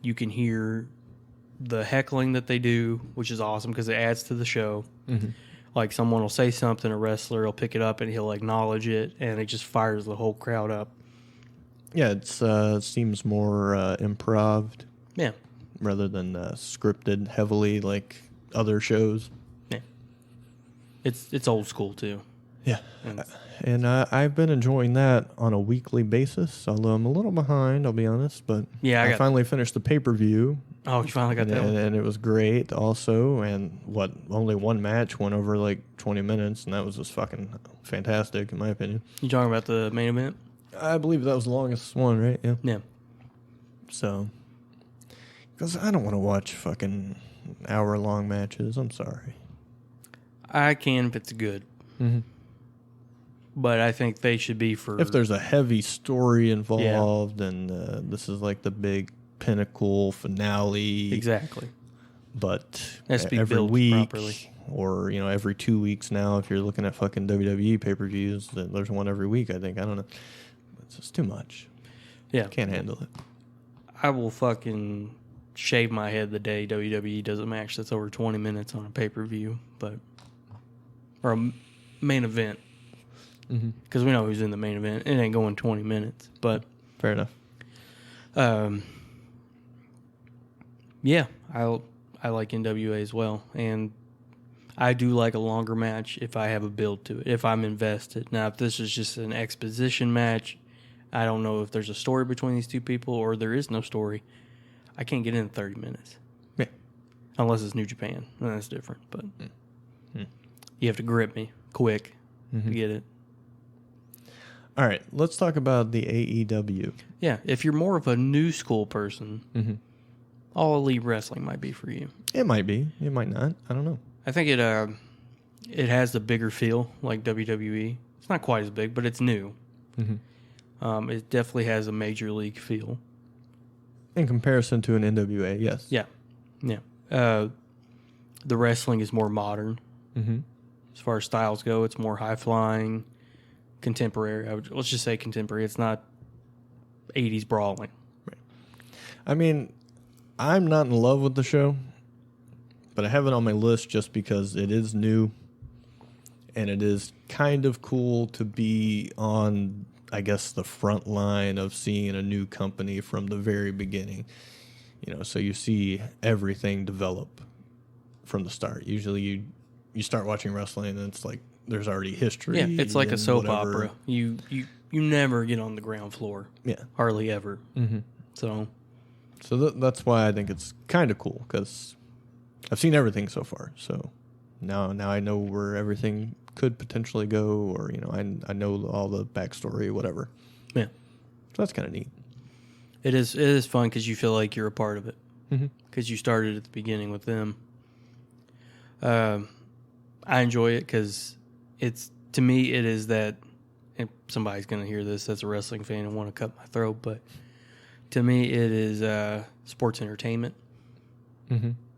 You can hear the heckling that they do, which is awesome because it adds to the show. Like someone will say something, a wrestler will pick it up and he'll acknowledge it, and it just fires the whole crowd up. Yeah, it seems more improv Yeah. rather than scripted heavily like other shows. Yeah. It's old school too. Yeah. And And I've been enjoying that on a weekly basis, although I'm a little behind, I'll be honest. But Yeah, I got- finally finished the pay-per-view, oh, you finally got that one. and it was great also. And only one match went over like 20 minutes, and that was just fucking fantastic, in my opinion. You talking about the main event? I believe that was the longest one, right? Yeah. Yeah. So, because I don't want to watch fucking hour-long matches. I'm sorry. I can if it's good. But I think they should be for... If there's a heavy story involved, and this is like the big pinnacle finale. Exactly. But Has to be every built week, properly. or every 2 weeks now, if you're looking at fucking WWE pay-per-views, there's one every week, I think. I don't know. It's just too much. Yeah. Can't handle it. I will fucking shave my head the day WWE does a match that's over 20 minutes on a pay-per-view, or a main event. Because we know who's in the main event. It ain't going 20 minutes, but Fair enough. yeah, I like NWA as well, and I do like a longer match if I have a build to it, if I'm invested. Now, if this is just an exposition match, I don't know if there's a story between these two people or there is no story. I can't get in 30 minutes. Yeah. Unless it's New Japan. Then that's different, but you have to grip me quick to get it. All right, let's talk about the AEW. Yeah, if you're more of a new school person, All Elite Wrestling might be for you. It might be. It might not. I don't know. I think it has the bigger feel like WWE. It's not quite as big, but it's new. It definitely has a major league feel. In comparison to an NWA, yes. Yeah. The wrestling is more modern. As far as styles go, it's more high flying, contemporary. Let's just say contemporary. It's not 80s brawling. Right. I mean, I'm not in love with the show, but I have it on my list just because it is new, and it is kind of cool to be on, I guess, the front line of seeing a new company from the very beginning. So you see everything develop from the start. Usually you start watching wrestling and it's like there's already history. Yeah, it's like a soap whatever. opera. You never get on the ground floor. Yeah. Hardly ever. So that's why I think it's kind of cool, because I've seen everything so far. So now I know where everything could potentially go, or I know all the backstory, whatever. Yeah, so that's kind of neat. It is fun because you feel like you're a part of it because you started at the beginning with them. I enjoy it because to me it is that, and somebody's going to hear this that's a wrestling fan and want to cut my throat, but to me it is sports entertainment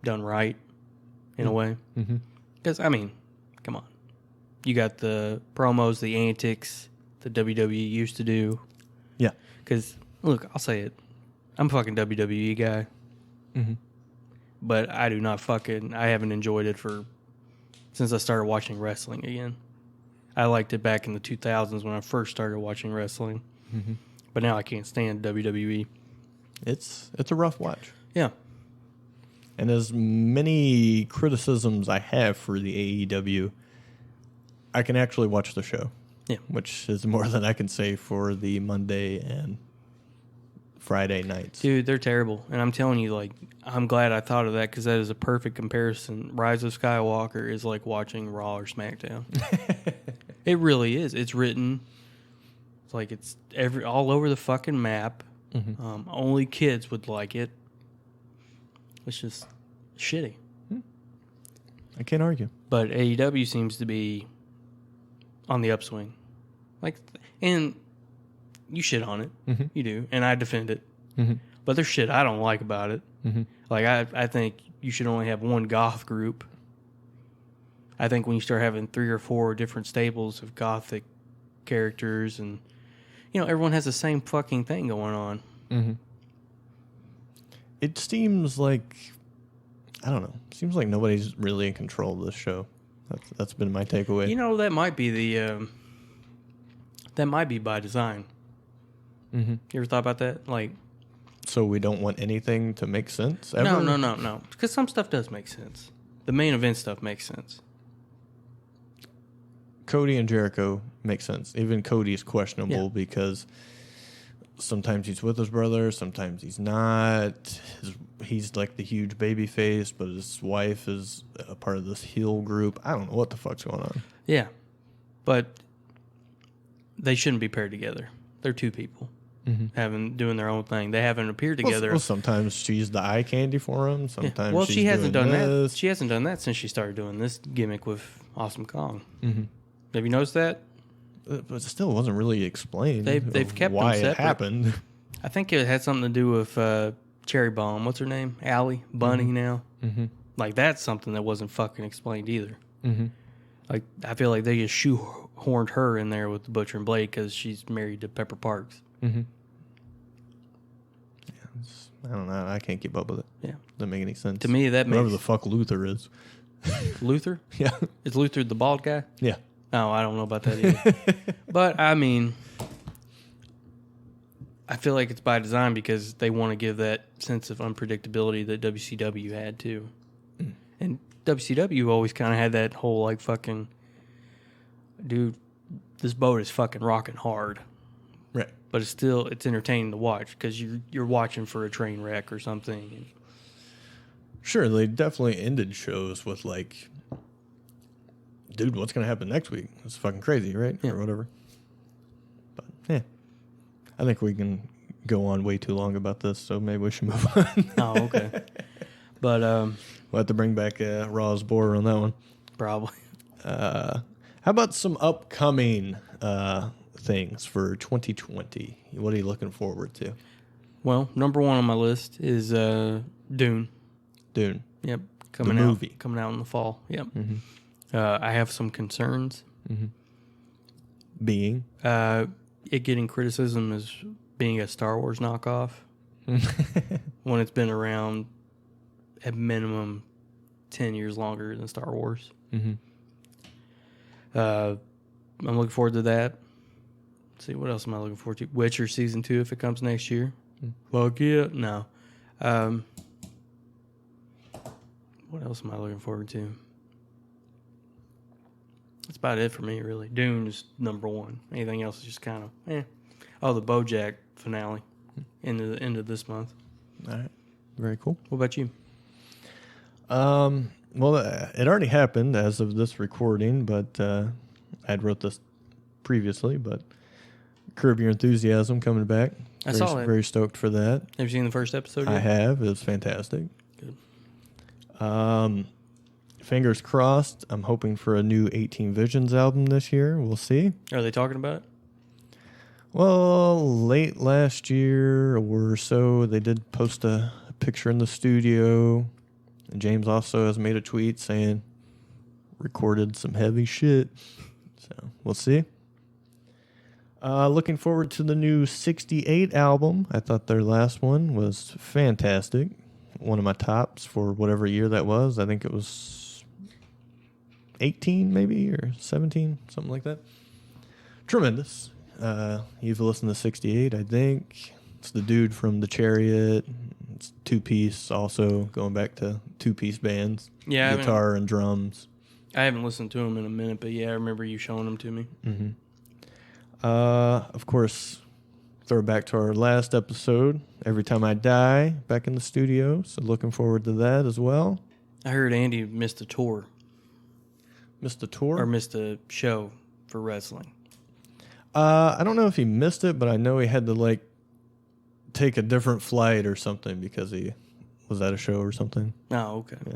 done right in a way. Because, I mean, come on. You got the promos, the antics that WWE used to do. Yeah. Because, look, I'll say it. I'm a fucking WWE guy. But I haven't enjoyed it since I started watching wrestling again. I liked it back in the 2000s when I first started watching wrestling. But now I can't stand WWE. It's a rough watch. Yeah. And as many criticisms I have for the AEW, I can actually watch the show. Yeah. Which is more than I can say for the Monday and Friday nights. Dude, they're terrible. And I'm telling you, I'm glad I thought of that because that is a perfect comparison. Rise of Skywalker is like watching Raw or SmackDown. It really is. It's written. It's like it's all over the fucking map. Only kids would like it. It's just shitty. I can't argue. But AEW seems to be on the upswing. And you shit on it. You do. And I defend it. But there's shit I don't like about it. I think you should only have one goth group. I think when you start having 3 or 4 different stables of gothic characters and, everyone has the same fucking thing going on. It seems like, I don't know, it seems like nobody's really in control of this show. That's been my takeaway. That might be that might be by design. You ever thought about that? So we don't want anything to make sense ever? No. Because some stuff does make sense. The main event stuff makes sense. Cody and Jericho make sense. Even Cody's questionable because sometimes he's with his brother, sometimes he's not. He's like the huge baby face, but his wife is a part of this heel group. I don't know what the fuck's going on. Yeah. But they shouldn't be paired together. They're two people doing their own thing. They haven't appeared together. Well, sometimes she's the eye candy for him. Sometimes Well, she's she hasn't doing done this. that. She hasn't done that since she started doing this gimmick with Awesome Kong. Have you noticed that? But it still wasn't really explained. They've kept why them it separate. happened. I think it had something to do with Cherry Bomb. What's her name? Allie Bunny now. That's something that wasn't fucking explained either. I feel like they just shoehorned her in there with the Butcher and Blade because she's married to Pepper Parks. I don't know. I can't keep up with it. Yeah. Doesn't make any sense. To me, that whoever makes the fuck Luther is. Luther. Yeah. Is Luther the bald guy? Yeah. No, I don't know about that either. But I mean, I feel like it's by design because they want to give that sense of unpredictability that WCW had too. And WCW always kind of had that whole like fucking, dude, this boat is fucking rocking hard. Right. But it's entertaining to watch because you're watching for a train wreck or something. Sure, they definitely ended shows with like, dude, what's gonna happen next week? It's fucking crazy, right? Yeah. Or whatever. But yeah, I think we can go on way too long about this, so maybe we should move on. Oh, okay. But we'll have to bring back Raw's Boar on that one. probably. How about some upcoming things for 2020? What are you looking forward to? Well, number one on my list is Dune. Dune. Yep, The movie. coming out in the fall. Yep. Mm-hmm. I have some concerns. Mm-hmm. Being It getting criticism as being a Star Wars knockoff when it's been around at minimum 10 years longer than Star Wars. Mm-hmm. I'm looking forward to that. Let's see, what else am I looking forward to? Witcher Season 2 if it comes next year. Fuck yeah. No. What else am I looking forward to? That's about it for me, really. Dune is number one. Anything else is just kind of, eh. Oh, the BoJack finale end of this month. All right. Very cool. What about you? Well, it already happened as of this recording, but I'd wrote this previously, but Curb Your Enthusiasm coming back. I saw that. Very stoked for that. Have you seen the first episode yet? I have. It was fantastic. Good. Fingers crossed. I'm hoping for a new 18 Visions album this year. We'll see. Are they talking about it? Well, late last year or so, they did post a picture in the studio. And James also has made a tweet saying, recorded some heavy shit. So, we'll see. Looking forward to the new 68 album. I thought their last one was fantastic. One of my tops for whatever year that was. I think it was 18 maybe or 17, something like that. Tremendous. You've listened to 68, I think. It's the dude from The Chariot. It's two-piece also, going back to two-piece bands. Yeah, Guitar and drums. I haven't listened to them in a minute, but yeah, I remember you showing them to me. Mm-hmm. Of course, throw back to our last episode, Every Time I Die, back in the studio. So looking forward to that as well. I heard Andy missed a tour. Missed the tour? Or missed a show for wrestling. I don't know if he missed it, but I know he had to, take a different flight or something because he was at a show or something. Oh, okay. Yeah.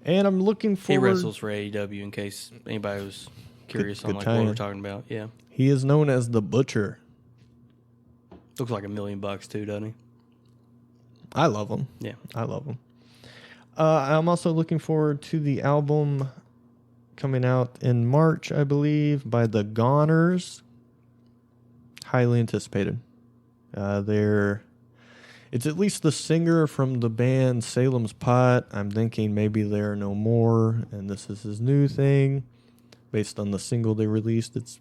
And I'm looking forward... He wrestles for AEW in case anybody was curious Good on what tie-in. we're talking about. Yeah. He is known as the Butcher. Looks like $1 million too, doesn't he? I love him. Yeah. I love him. I'm also looking forward to the album coming out in March, I believe, by the Goners. Highly anticipated. It's at least the singer from the band Salem's Pot. I'm thinking maybe They're No More, and this is his new thing. Based on the single they released, it's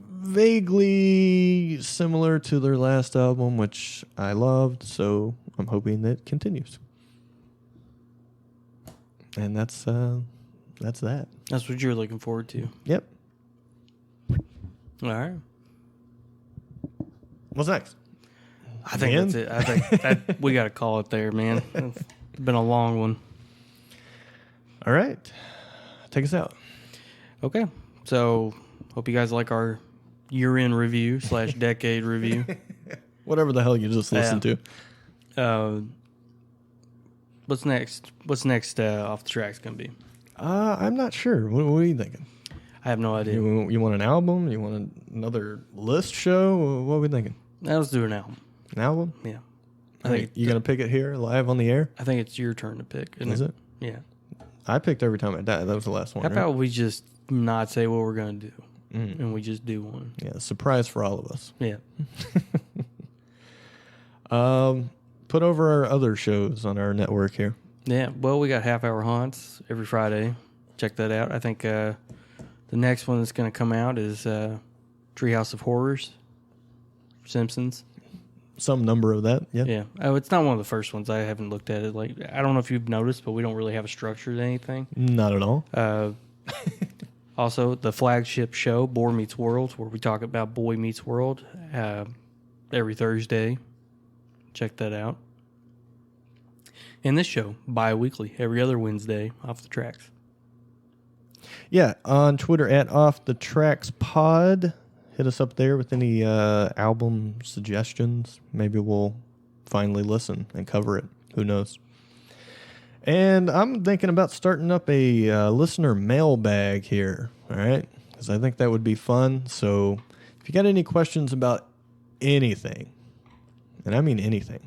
vaguely similar to their last album, which I loved, so I'm hoping that continues. And that's that. That's what you're looking forward to. Yep. All right. What's next? I think that's it. I think we got to call it there, man. It's been a long one. All right. Take us out. Okay. So, hope you guys like our year-end review / decade review. Whatever the hell you just listened to. What's next? What's next off the track's going to be? I'm not sure. What are you thinking? I have no idea. You want an album? You want another list show? What are we thinking? Now let's do an album. An album? Yeah. I think you going to pick it here live on the air? I think it's your turn to pick. Is it? Yeah. I picked Every Time I Die. That was the last one. How right? about we just not say what we're going to do and we just do one? Yeah, surprise for all of us. Yeah. Put over our other shows on our network here. Yeah, well, we got Half Hour Haunts every Friday. Check that out. I think the next one that's going to come out is Treehouse of Horrors, Simpsons. Some number of that, yeah. Yeah. Oh, it's not one of the first ones. I haven't looked at it. Like, I don't know if you've noticed, but we don't really have a structure to anything. Not at all. Also, the flagship show, Boy Meets World, where we talk about Boy Meets World every Thursday. Check that out. And this show, bi-weekly, every other Wednesday, Off the Tracks. Yeah, on Twitter at Off the Tracks Pod. Hit us up there with any album suggestions. Maybe we'll finally listen and cover it. Who knows? And I'm thinking about starting up a listener mailbag here, all right? Because I think that would be fun. So if you got any questions about anything, and I mean anything,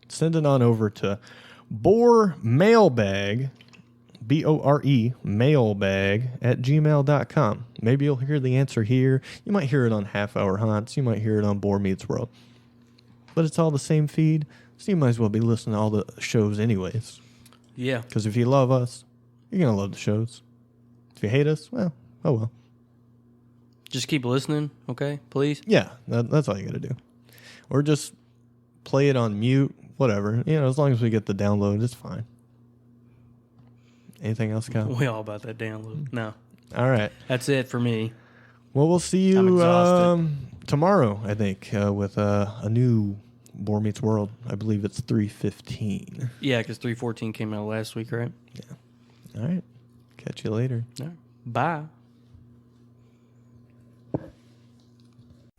send it on over to boremailbag, BORE, mailbag at gmail.com. Maybe you'll hear the answer here. You might hear it on Half Hour Haunts. You might hear it on Boar Meets World. But it's all the same feed, so you might as well be listening to all the shows anyways. Yeah. Because if you love us, you're going to love the shows. If you hate us, well, oh well. Just keep listening, okay? Please? Yeah, that's all you got to do. Or just play it on mute, whatever. You know, as long as we get the download, it's fine. Anything else, Kyle? We all about that download. No. All right. That's it for me. Well, we'll see I'm you exhausted. tomorrow, I think, with a new Boar Meets World. I believe it's 3:15. Yeah, because 314 came out last week, right? Yeah. All right. Catch you later. All right. Bye.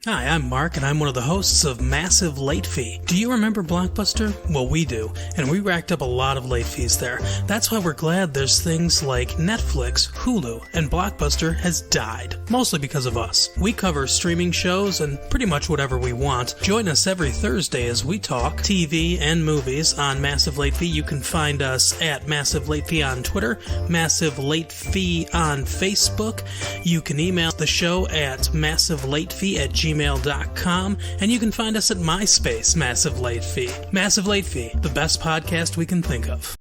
Hi, I'm Mark, and I'm one of the hosts of Massive Late Fee. Do you remember Blockbuster? Well, we do, and we racked up a lot of late fees there. That's why we're glad there's things like Netflix, Hulu, and Blockbuster has died, mostly because of us. We cover streaming shows and pretty much whatever we want. Join us every Thursday as we talk TV and movies on Massive Late Fee. You can find us at Massive Late Fee on Twitter, Massive Late Fee on Facebook. You can email the show at massivelatefee@gmail.com, and you can find us at MySpace, Massive Late Fee. Massive Late Fee, the best podcast we can think of.